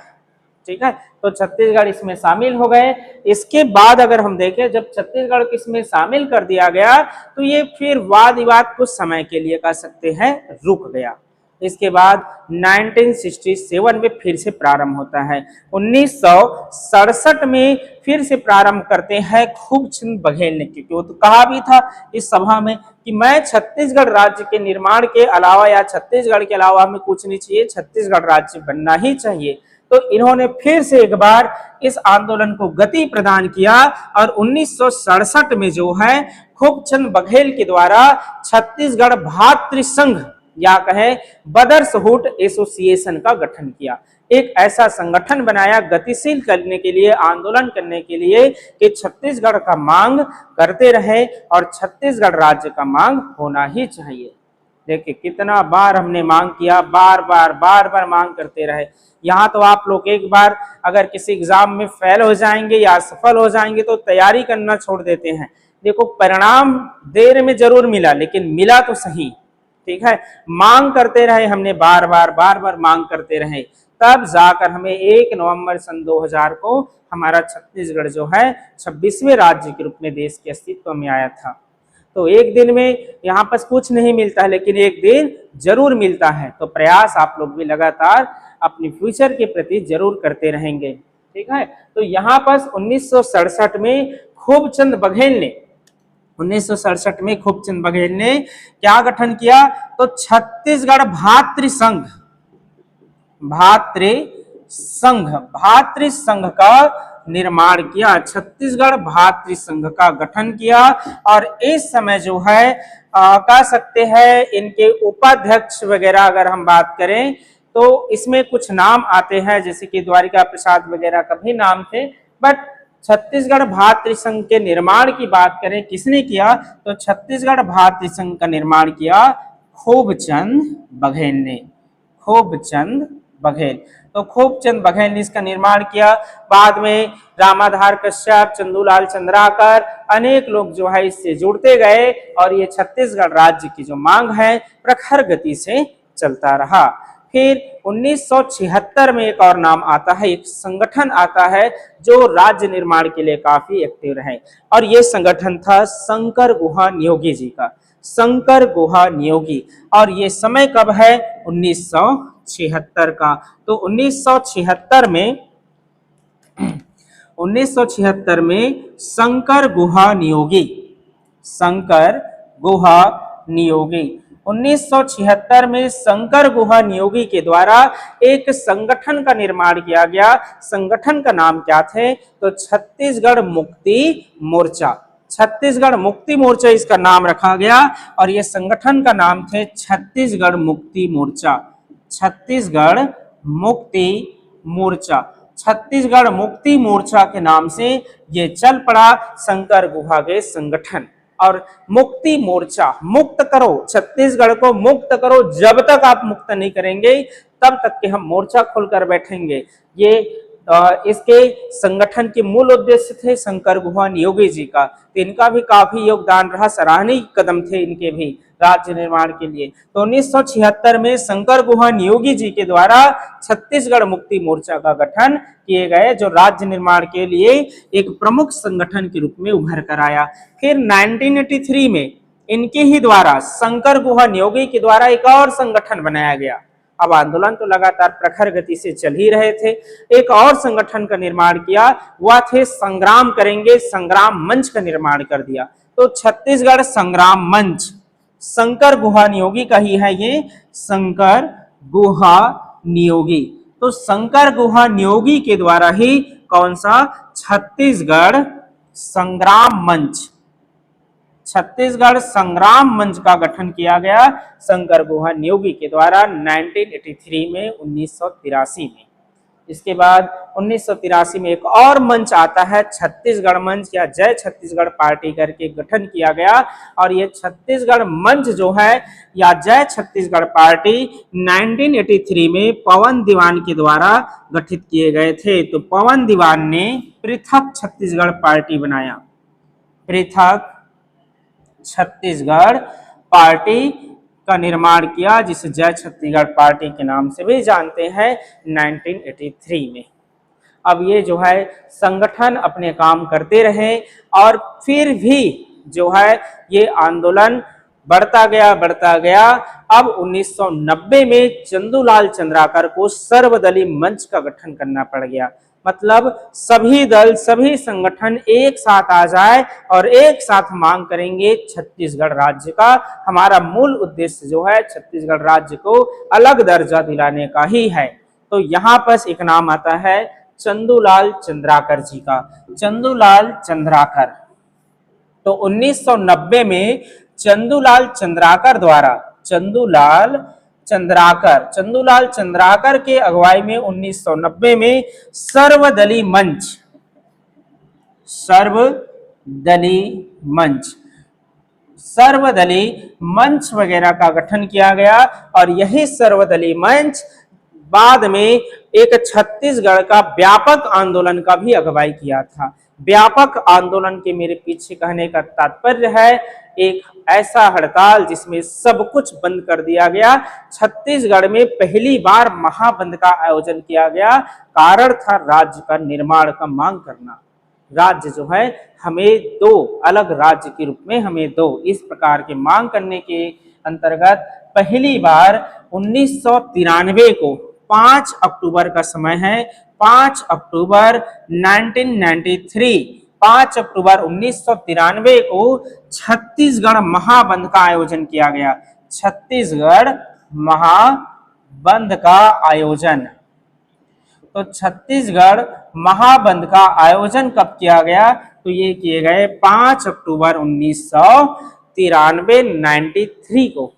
ठीक है, तो छत्तीसगढ़ इसमें शामिल हो गए। इसके बाद अगर हम देखें, जब छत्तीसगढ़ को इसमें शामिल कर दिया गया तो ये फिर वाद विवाद कुछ समय के लिए कह सकते हैं रुक गया। इसके बाद 1967 में फिर से प्रारंभ होता है। 1967 में फिर से प्रारंभ करते हैं खूबचंद बघेल ने, क्योंकि वो तो कहा भी था इस सभा में कि मैं छत्तीसगढ़ राज्य के निर्माण के अलावा या छत्तीसगढ़ के अलावा हमें कुछ नहीं चाहिए, छत्तीसगढ़ राज्य बनना ही चाहिए। तो इन्होंने फिर से एक बार इस आंदोलन को गति प्रदान किया और 1967 में जो है खूबचंद बघेल के द्वारा छत्तीसगढ़ भातृ संघ या कहे ब्रदर्सहुड एसोसिएशन का गठन किया। एक ऐसा संगठन बनाया गतिशील करने के लिए, आंदोलन करने के लिए कि छत्तीसगढ़ का मांग करते रहे और छत्तीसगढ़ राज्य का मांग होना ही चाहिए। देखिए कितना बार हमने मांग किया, बार बार मांग करते रहे। यहाँ तो आप लोग एक बार अगर किसी एग्जाम में फेल हो जाएंगे या सफल हो जाएंगे तो तैयारी करना छोड़ देते हैं। देखो परिणाम देर में जरूर मिला, लेकिन मिला तो सही। ठीक है, मांग करते रहे हमने, बार बार मांग करते रहे, तब जाकर हमें 1 नवंबर सन 2000 को हमारा छत्तीसगढ़ जो है 26वें राज्य के रूप में देश के अस्तित्व में आया था। तो एक दिन में यहाँ पर कुछ नहीं मिलता है, लेकिन एक दिन जरूर मिलता है। तो प्रयास आप लोग भी लगातार अपने फ्यूचर के प्रति जरूर करते रहेंगे। ठीक है, तो यहाँ पर 1967 में खूबचंद बघेल ने क्या गठन किया, तो छत्तीसगढ़ भातृ संघ का निर्माण किया, छत्तीसगढ़ भातृ संघ का गठन किया। और इस समय जो है कह सकते हैं इनके उपाध्यक्ष वगैरह अगर हम बात करें तो इसमें कुछ नाम आते हैं, जैसे कि द्वारिका प्रसाद वगैरह का भी नाम थे। बट छत्तीसगढ़ भातृ संघ के निर्माण की बात करें किसने किया, तो छत्तीसगढ़ भातृ संघ का निर्माण किया खूबचंद बघेल। तो खूबचंद बघेल ने इसका निर्माण किया। बाद में रामाधार कश्यप, चंदूलाल चंद्राकर, अनेक लोग जो है इससे जुड़ते गए और ये छत्तीसगढ़ राज्य की जो मांग है प्रखर गति से चलता रहा। फिर 1976 में एक और नाम आता है, एक संगठन आता है जो राज्य निर्माण के लिए काफी एक्टिव रहे, और ये संगठन था शंकर गुहा नियोगी जी का, शंकर गुहा नियोगी। और ये समय कब है, 1976 का। तो 1976 1976 में शंकर गुहा नियोगी, शंकर गुहा नियोगी 1976 में शंकर गुहा नियोगी के द्वारा एक संगठन का निर्माण किया गया। संगठन का नाम क्या थे? तो छत्तीसगढ़ मुक्ति मोर्चा, छत्तीसगढ़ मुक्ति मोर्चा इसका नाम रखा गया और यह संगठन का नाम थे छत्तीसगढ़ मुक्ति मोर्चा, छत्तीसगढ़ मुक्ति मोर्चा। छत्तीसगढ़ मुक्ति मोर्चा के नाम से ये चल पड़ा शंकर गुहा के संगठन। और मुक्ति मोर्चा, मुक्त करो छत्तीसगढ़ को, मुक्त करो, जब तक आप मुक्त नहीं करेंगे तब तक के हम मोर्चा खोलकर बैठेंगे। ये इसके संगठन के मूल उद्देश्य थे शंकर गुहा नियोगी जी का। तो इनका भी काफी योगदान रहा, सराहनीय कदम थे इनके भी राज्य निर्माण के लिए। तो 1976 में शंकर गुहा नियोगी जी के द्वारा छत्तीसगढ़ मुक्ति मोर्चा का गठन किए गए, जो राज्य निर्माण के लिए एक प्रमुख संगठन के रूप में उभर कर आया। फिर 1983 में इनके ही द्वारा, शंकर गुहा नियोगी के द्वारा एक और संगठन बनाया गया। अब आंदोलन तो लगातार प्रखर गति से चल ही रहे थे, एक और संगठन का निर्माण किया, वह थे संग्राम करेंगे, संग्राम मंच का निर्माण कर दिया। तो छत्तीसगढ़ संग्राम मंच शंकर गुहा नियोगी का ही है, ये शंकर गुहा नियोगी। तो शंकर गुहा नियोगी के द्वारा ही कौन सा? छत्तीसगढ़ संग्राम मंच, छत्तीसगढ़ संग्राम मंच का गठन किया गया शंकर गुहा नियोगी के द्वारा 1983 में, 1983 में। इसके बाद 1983 में एक और मंच आता है, छत्तीसगढ़ मंच या जय छत्तीसगढ़ पार्टी करके गठन किया गया। और ये छत्तीसगढ़ मंच जो है या जय छत्तीसगढ़ पार्टी 1983 में पवन दीवान के द्वारा गठित किए गए थे। तो पवन दीवान ने पृथक छत्तीसगढ़ पार्टी बनाया, पृथक छत्तीसगढ़ पार्टी का निर्माण किया, जिसे जय छत्तीसगढ़ पार्टी के नाम से भी जानते हैं 1983 में। अब ये जो है संगठन अपने काम करते रहे और फिर भी जो है ये आंदोलन बढ़ता गया। अब 1990 में चंदूलाल चंद्राकर को सर्वदलीय मंच का गठन करना पड़ गया। मतलब सभी दल, सभी संगठन एक साथ आ जाए और एक साथ मांग करेंगे छत्तीसगढ़ राज्य का। हमारा मूल उद्देश्य जो है छत्तीसगढ़ राज्य को अलग दर्जा दिलाने का ही है। तो यहाँ पर एक नाम आता है चंदूलाल चंद्राकर जी का, चंदूलाल चंद्राकर। तो 1990 में चंदूलाल चंद्राकर द्वारा, चंदूलाल चंद्राकर के अगुवाई में 1990 में सर्वदलीय मंच वगैरह का गठन किया गया। और यही सर्वदलीय मंच बाद में एक छत्तीसगढ़ का व्यापक आंदोलन का भी अगुवाई किया था। व्यापक आंदोलन के मेरे पीछे कहने का तात्पर्य है एक ऐसा हड़ताल जिसमें सब कुछ बंद कर दिया गया। छत्तीसगढ़ में पहली बार महाबंद का आयोजन किया गया। कारण था राज्य का निर्माण का मांग करना। राज्य जो है हमें दो, अलग राज्य के रूप में हमें दो, इस प्रकार के मांग करने के अंतर्गत पहली बार 1993 को 5 अक्टूबर का समय है, 5 अक्टूबर 1993, 5 अक्टूबर 1993 को छत्तीसगढ़ महाबंद का आयोजन किया गया। छत्तीसगढ़ महाबंद का आयोजन। तो छत्तीसगढ़ महाबंद का आयोजन कब किया गया? तो ये किए गए 5 अक्टूबर 1993 93 को।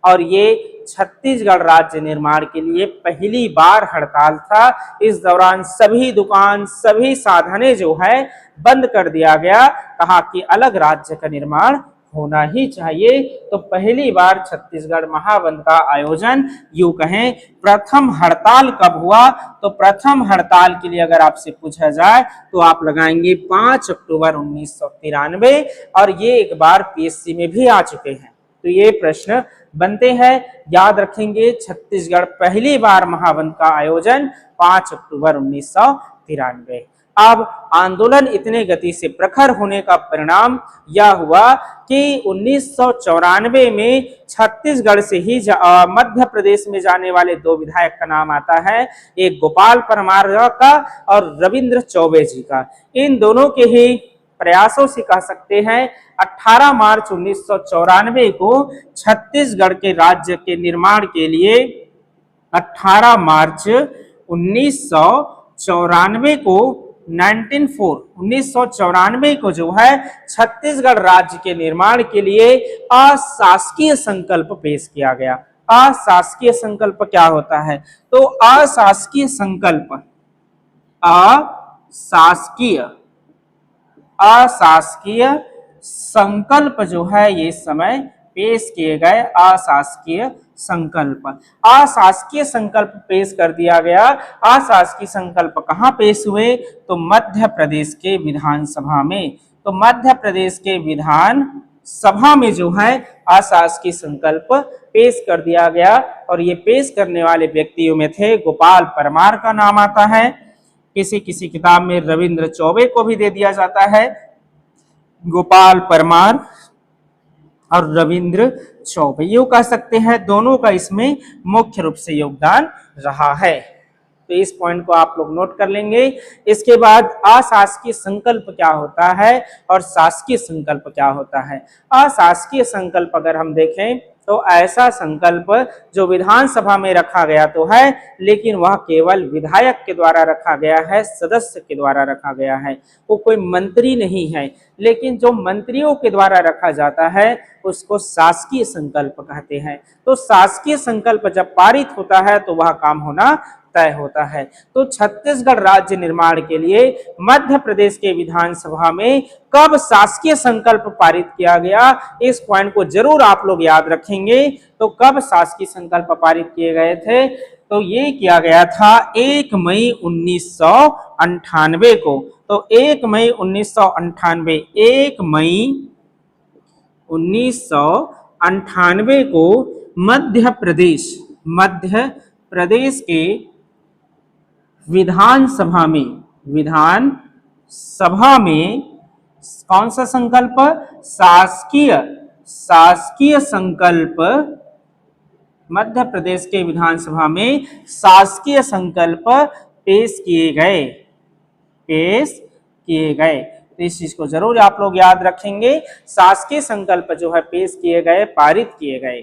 और ये छत्तीसगढ़ राज्य निर्माण के लिए पहली बार हड़ताल था। इस दौरान सभी दुकान, सभी साधने जो है बंद कर दिया गया। कहा कि अलग राज्य का निर्माण होना ही चाहिए। तो पहली बार छत्तीसगढ़ महाबंद का आयोजन, यूं कहें प्रथम हड़ताल कब हुआ? तो प्रथम हड़ताल के लिए अगर आपसे पूछा जाए तो आप लगाएंगे 5 अक्टूबर 1993। और ये एक बार पीएससी में भी आ चुके हैं। तो ये प्रश्न बनते हैं, याद रखेंगे। छत्तीसगढ़ पहली बार महाबंद का आयोजन 5 अक्टूबर 1993। अब आंदोलन इतने गति से प्रखर होने का परिणाम यह हुआ कि 1994 में छत्तीसगढ़ से ही मध्य प्रदेश में जाने वाले दो विधायक का नाम आता है, एक गोपाल परमार का और रविंद्र चौबे जी का। इन दोनों के ही प्रयासों से कह सकते हैं 18 मार्च 1994 को छत्तीसगढ़ के राज्य के निर्माण के लिए 18 मार्च 1994 को 1994 को जो है छत्तीसगढ़ राज्य के निर्माण के लिए अशासकीय संकल्प पेश किया गया। अशासकीय संकल्प क्या होता है? तो अशासकीय संकल्प जो है ये समय पेश किए गए। अशासकीय संकल्प पेश कर दिया गया। अशासकीय संकल्प कहाँ पेश हुए? तो मध्य प्रदेश के विधानसभा में। तो मध्य प्रदेश के विधान सभा में जो है अशासकीय संकल्प पेश कर दिया गया। और ये पेश करने वाले व्यक्तियों में थे गोपाल परमार का नाम आता है, किसी किसी किताब में रविंद्र चौबे को भी दे दिया जाता है। गोपाल परमार और रविंद्र चौबे यूं कह सकते हैं, दोनों का इसमें मुख्य रूप से योगदान रहा है। तो इस पॉइंट को आप लोग नोट कर लेंगे। इसके बाद अशासकीय संकल्प क्या होता है और शासकीय संकल्प क्या होता है। अशासकीय संकल्प अगर हम देखें तो ऐसा संकल्प जो विधानसभा में रखा गया तो है, लेकिन वह केवल विधायक के द्वारा रखा गया है, सदस्य के द्वारा रखा गया है, वो कोई मंत्री नहीं है। लेकिन जो मंत्रियों के द्वारा रखा जाता है उसको शासकीय संकल्प कहते हैं। तो शासकीय संकल्प जब पारित होता है तो वह काम होना तय होता है। तो छत्तीसगढ़ राज्य निर्माण के लिए मध्य प्रदेश के विधानसभा में कब शासकीय संकल्प पारित किया गया, इस पॉइंट को जरूर आप लोग याद रखेंगे। तो कब शासकीय संकल्प पारित किए गए थे? तो ये किया गया था 1 मई 1998 को। तो 1 मई 1998, 1 मई 1998 को मध्य प्रदेश के विधानसभा में कौन सा संकल्प? शासकीय संकल्प। मध्य प्रदेश के विधानसभा में शासकीय संकल्प पेश किए गए। तो इस चीज को जरूर आप लोग याद रखेंगे। शासकीय संकल्प जो है पेश किए गए, पारित किए गए।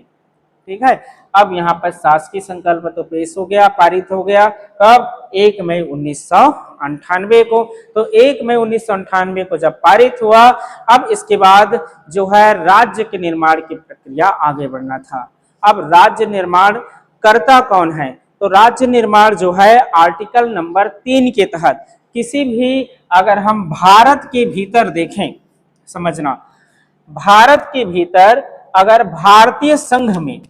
ठीक है। अब यहाँ पर शासकीय संकल्प तो पेश हो गया, पारित हो गया। कब? 1 मई 1998 को। तो 1 मई 1998 को जब पारित हुआ, अब इसके बाद जो है राज्य के निर्माण की प्रक्रिया आगे बढ़ना था। अब राज्य निर्माण करता कौन है? तो राज्य निर्माण जो है आर्टिकल नंबर 3 के तहत किसी भी, अगर हम भारत के भीतर देखें, समझना, भारत के भीतर अगर भारतीय संघ में,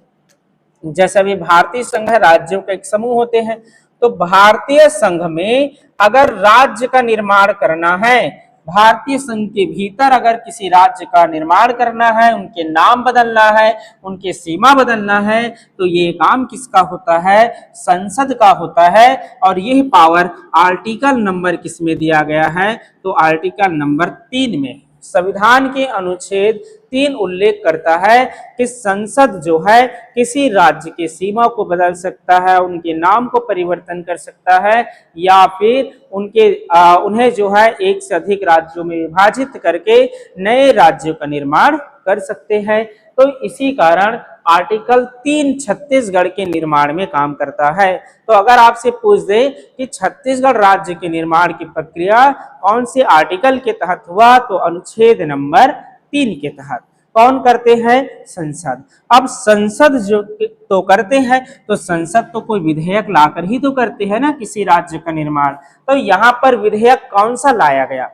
जैसे अभी भारतीय संघ है, राज्यों के एक समूह होते हैं, तो भारतीय संघ में अगर राज्य का निर्माण करना है, भारतीय संघ के भीतर अगर किसी राज्य का निर्माण करना है, उनके नाम बदलना है, उनके सीमा बदलना है, तो ये काम किसका होता है? संसद का होता है। और यह पावर आर्टिकल नंबर किसमें दिया गया है? तो आर्टिकल नंबर 3 में। संविधान के अनुच्छेद 3 उल्लेख करता है कि संसद जो है किसी राज्य की सीमा को बदल सकता है, उनके नाम को परिवर्तन कर सकता है, या फिर उन्हें जो है एक से अधिक राज्यों में विभाजित करके नए राज्यों का निर्माण कर सकते हैं। तो इसी कारण आर्टिकल 3 छत्तीसगढ़ के निर्माण में काम करता है। तो अगर आपसे पूछ दे कि छत्तीसगढ़ राज्य के निर्माण की प्रक्रिया कौन से आर्टिकल के तहत हुआ, तो अनुच्छेद नंबर 3 के तहत। कौन करते हैं? संसद। अब संसद जो तो करते हैं, तो संसद तो कोई विधेयक लाकर ही तो करते हैं ना किसी राज्य का निर्माण। तो यहाँ पर विधेयक कौन सा लाया गया?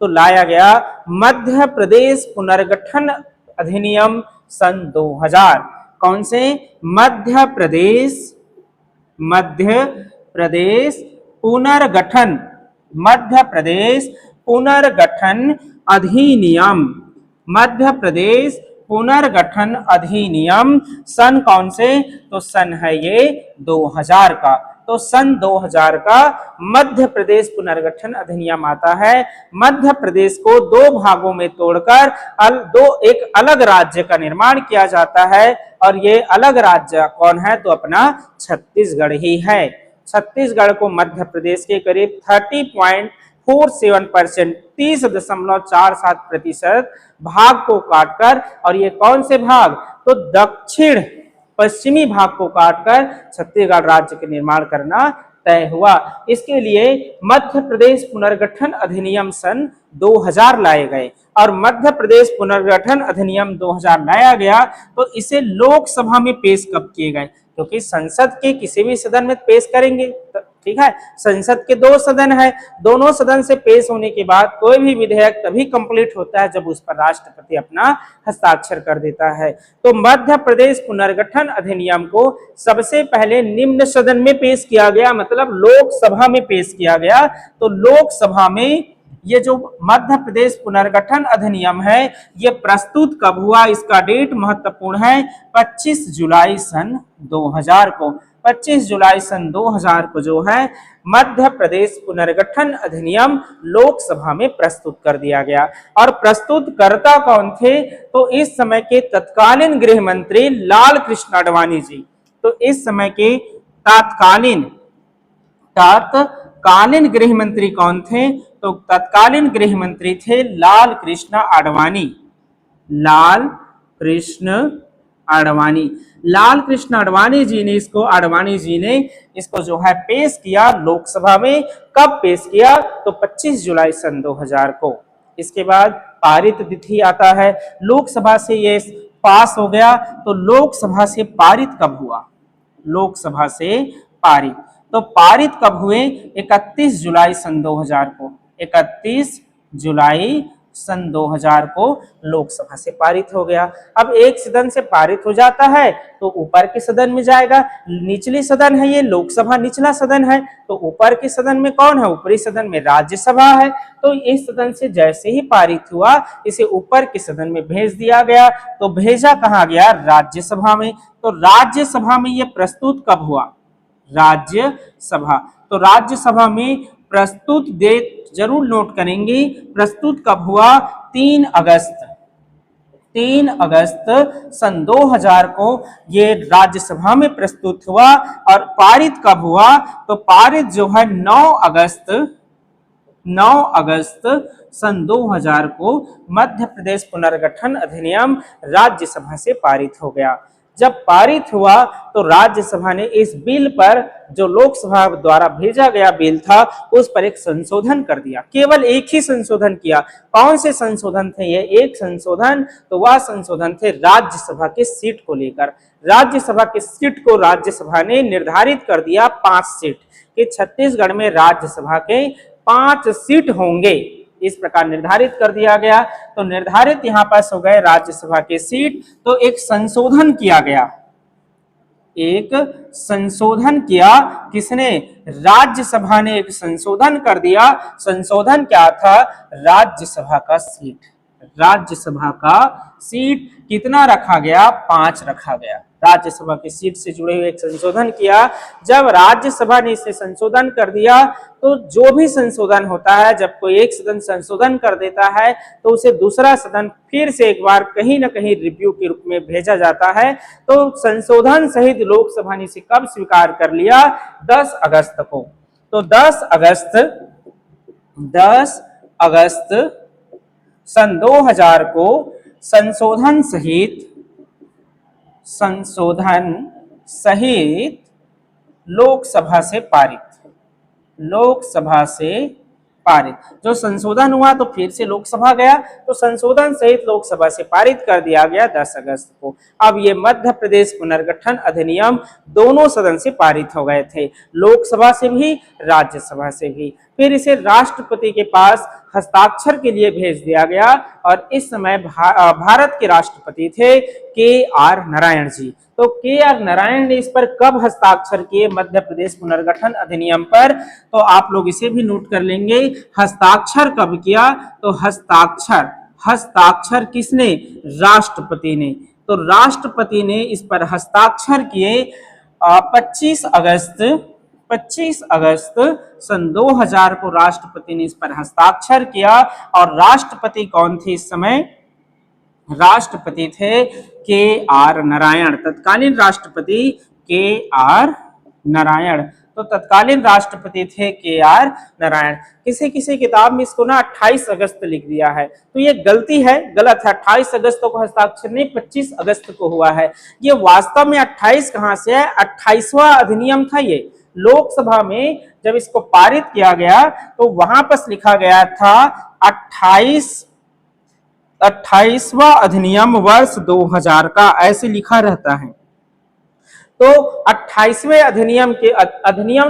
तो लाया गया मध्य प्रदेश पुनर्गठन अधिनियम सन 2000। कौन से? मध्य प्रदेश पुनर्गठन अधिनियम। मध्य प्रदेश पुनर्गठन अधिनियम सन कौन से? तो सन है ये 2000 का। तो सन 2000 का मध्य प्रदेश पुनर्गठन अधिनियम आता है। मध्य प्रदेश को दो भागों में तोड़कर एक अलग राज्य का निर्माण किया जाता है और ये अलग राज्य कौन है, तो अपना छत्तीसगढ़ ही है। छत्तीसगढ़ को मध्य प्रदेश के करीब 30.47%, 30.47% भाग को काटकर, और ये कौन से भाग, तो दक्षिण पश्चिमी भाग को काटकर छत्तीसगढ़ राज्य के निर्माण करना तय हुआ। इसके लिए मध्य प्रदेश पुनर्गठन अधिनियम सन 2000 लाए गए, और मध्य प्रदेश पुनर्गठन अधिनियम 2000 लाया गया तो इसे लोकसभा में पेश कब किए गए, क्योंकि संसद के किसी भी सदन में पेश करेंगे, ठीक है। संसद के दो सदन है, दोनों सदन से पेश होने के बाद कोई भी विधेयक तभी कंप्लीट होता है जब उस पर राष्ट्रपति अपना हस्ताक्षर कर देता है। तो मध्य प्रदेश पुनर्गठन अधिनियम को सबसे पहले निम्न सदन में पेश किया गया, मतलब लोकसभा में पेश किया गया। तो लोकसभा में ये जो मध्य प्रदेश पुनर्गठन अधिनियम है ये प्रस्तुत कब हुआ, इसका डेट महत्वपूर्ण है, 25 जुलाई सन 2000 को। 25 जुलाई सन 2000 को जो है मध्य प्रदेश पुनर्गठन अधिनियम लोकसभा में प्रस्तुत कर दिया गया। और प्रस्तुतकर्ता कौन थे, तो इस समय के तत्कालीन गृह मंत्री लाल कृष्ण आडवाणी जी। तो इस समय के तत्कालीन गृह मंत्री कौन थे, तो तत्कालीन गृह मंत्री थे लाल कृष्ण आडवाणी। लाल कृष्ण आडवाणी जी ने इसको जो है पेश किया लोकसभा में। कब पेश किया, तो 25 जुलाई सन 2000 को। इसके बाद पारित तिथि आता है, लोकसभा से ये पास हो गया, तो लोकसभा से पारित कब हुआ, लोकसभा से पारित, तो पारित कब हुए, 31 जुलाई सन 2000 को। 31 जुलाई सन 2000 को लोकसभा से पारित हो गया। अब एक सदन से पारित हो जाता है तो ऊपर के सदन में जाएगा, निचली सदन है ये, लोकसभा निचला सदन है, तो ऊपर के सदन में कौन है, ऊपरी सदन में राज्यसभा है। तो इस सदन से जैसे ही पारित हुआ इसे ऊपर के सदन में भेज दिया गया। तो भेजा कहाँ गया, राज्यसभा में। तो राज्यसभा में ये प्रस्तुत कब हुआ, राज्यसभा। तो राज्यसभा में प्रस्तुत डेट जरूर नोट करेंगे, प्रस्तुत कब हुआ, 3 अगस्त सन 2000 को ये राज्यसभा में प्रस्तुत हुआ। और पारित कब हुआ, तो पारित जो है 9 अगस्त सन 2000 को मध्य प्रदेश पुनर्गठन अधिनियम राज्यसभा से पारित हो गया। जब पारित हुआ तो राज्यसभा ने इस बिल पर, जो लोकसभा द्वारा भेजा गया बिल था, उस पर एक संशोधन कर दिया। केवल एक ही संशोधन किया। कौन से संशोधन थे ये, एक संशोधन, तो वह संशोधन थे राज्यसभा के सीट को लेकर। राज्यसभा के सीट को राज्यसभा ने निर्धारित कर दिया 5 सीट कि छत्तीसगढ़ में राज्यसभा के 5 सीट होंगे, इस प्रकार निर्धारित कर दिया गया। तो निर्धारित यहाँ पास हो गए राज्यसभा के सीट। तो एक संशोधन किया गया, एक संशोधन किया, किसने, राज्यसभा ने एक संशोधन कर दिया। संशोधन क्या था, राज्यसभा का सीट, राज्यसभा का सीट कितना रखा गया, 5 रखा गया। राज्यसभा की सीट से जुड़े हुए एक संशोधन किया। जब राज्यसभा ने इसे संशोधन कर दिया तो जो भी संशोधन होता है, जब कोई एक सदन संशोधन कर देता है तो उसे दूसरा सदन फिर से एक बार कहीं ना कहीं रिव्यू के रूप में भेजा जाता है। तो संशोधन सहित लोकसभा ने इसे कब स्वीकार कर लिया, 10 अगस्त को। तो 10 अगस्त सन 2000 को संशोधन सहित लोकसभा से पारित, जो संशोधन हुआ तो फिर से लोकसभा गया, तो संशोधन सहित लोकसभा से पारित कर दिया गया 10 अगस्त को। अब ये मध्य प्रदेश पुनर्गठन अधिनियम दोनों सदन से पारित हो गए थे, लोकसभा से भी, राज्यसभा से भी। फिर इसे राष्ट्रपति के पास हस्ताक्षर के लिए भेज दिया गया, और इस समय भारत के राष्ट्रपति थे KR नारायण जी। तो KR नारायण ने इस पर कब हस्ताक्षर किए, मध्य प्रदेश पुनर्गठन अधिनियम पर, तो आप लोग इसे भी नोट कर लेंगे। हस्ताक्षर कब किया, तो हस्ताक्षर किसने, राष्ट्रपति ने। तो राष्ट्रपति ने इस पर हस्ताक्षर किए 25 25 अगस्त सन 2000 को राष्ट्रपति ने इस पर हस्ताक्षर किया। और राष्ट्रपति कौन थे इस समय? राष्ट्रपति थे के.आर. नारायण, तत्कालीन राष्ट्रपति के.आर. नारायण। तो तत्कालीन राष्ट्रपति थे के.आर. नारायण। किसी किसी किताब में इसको ना 28 अगस्त लिख दिया है, तो ये गलती है, गलत है। 28 अगस्त को हस्ताक्षर नहीं, 25 अगस्त को हुआ है। ये वास्तव में 28 कहां से है? 28वां अधिनियम था ये। लोकसभा में जब इसको पारित किया गया तो वहां पर लिखा गया था 28वां अधिनियम वर्ष 2000 का, ऐसे लिखा रहता है। तो 28वें अधिनियम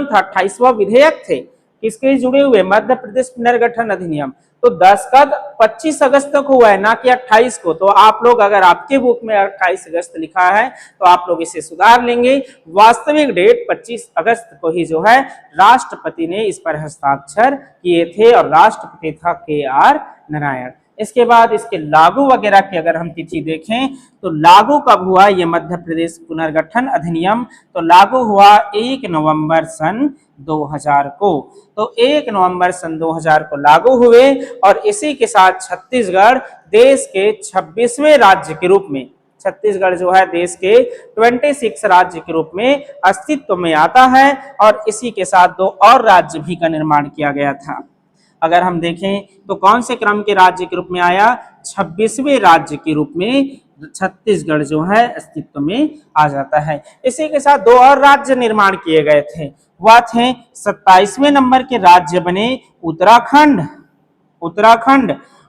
था, 28वां विधेयक थे, किसके जुड़े हुए? मध्य प्रदेश पुनर्गठन अधिनियम। तो 10 का 25 अगस्त को हुआ है, ना कि 28 को। तो आप लोग, अगर आपके बुक में 28 अगस्त लिखा है तो आप लोग इसे सुधार लेंगे। वास्तविक डेट 25 अगस्त को ही जो है राष्ट्रपति ने इस पर हस्ताक्षर किए थे, और राष्ट्रपति था के.आर. नारायण। इसके बाद इसके लागू वगैरह की अगर हम तिथि देखें तो लागू कब हुआ ये मध्य प्रदेश पुनर्गठन अधिनियम? तो लागू हुआ 1 नवंबर सन 2000 को। तो 1 नवंबर सन 2000 को लागू हुए, और इसी के साथ छत्तीसगढ़ देश के 26वें राज्य के रूप में, छत्तीसगढ़ जो है देश के 26 राज्य के रूप में अस्तित्व में आता है। और इसी के साथ 2 और राज्य भी का निर्माण किया गया था। अगर हम देखें तो कौन से क्रम के राज्य के रूप में आया? 26वें राज्य के रूप में छत्तीसगढ़ जो है अस्तित्व में आ जाता है। इसी के साथ 2 और राज्य निर्माण किए गए थे, वह थे 27वें नंबर के राज्य बने उत्तराखंड,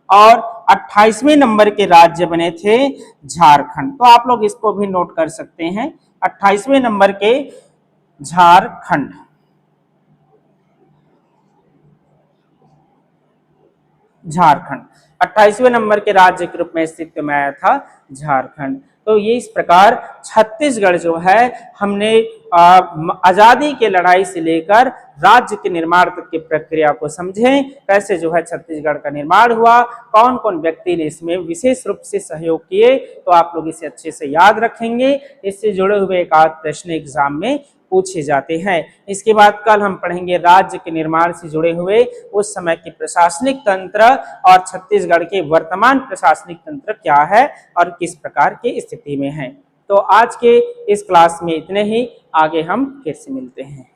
और 28वें नंबर के राज्य बने थे झारखंड। तो आप लोग इसको भी नोट कर सकते हैं, 28वें नंबर के झारखंड। 28वें नंबर के राज्य के रूप में अस्तित्व में आया था झारखंड। तो ये इस प्रकार छत्तीसगढ़ जो है, हमने आजादी के लड़ाई से लेकर राज्य के निर्माण तक की प्रक्रिया को समझे, कैसे जो है छत्तीसगढ़ का निर्माण हुआ, कौन कौन व्यक्ति ने इसमें विशेष रूप से सहयोग किए। तो आप लोग इसे अच्छे से याद रखेंगे, इससे जुड़े हुए एक आध प्रश्न एग्जाम में पूछे जाते हैं। इसके बाद कल हम पढ़ेंगे राज्य के निर्माण से जुड़े हुए उस समय के प्रशासनिक तंत्र, और छत्तीसगढ़ के वर्तमान प्रशासनिक तंत्र क्या है और किस प्रकार की स्थिति में है। तो आज के इस क्लास में इतने ही, आगे हम फिर से मिलते हैं।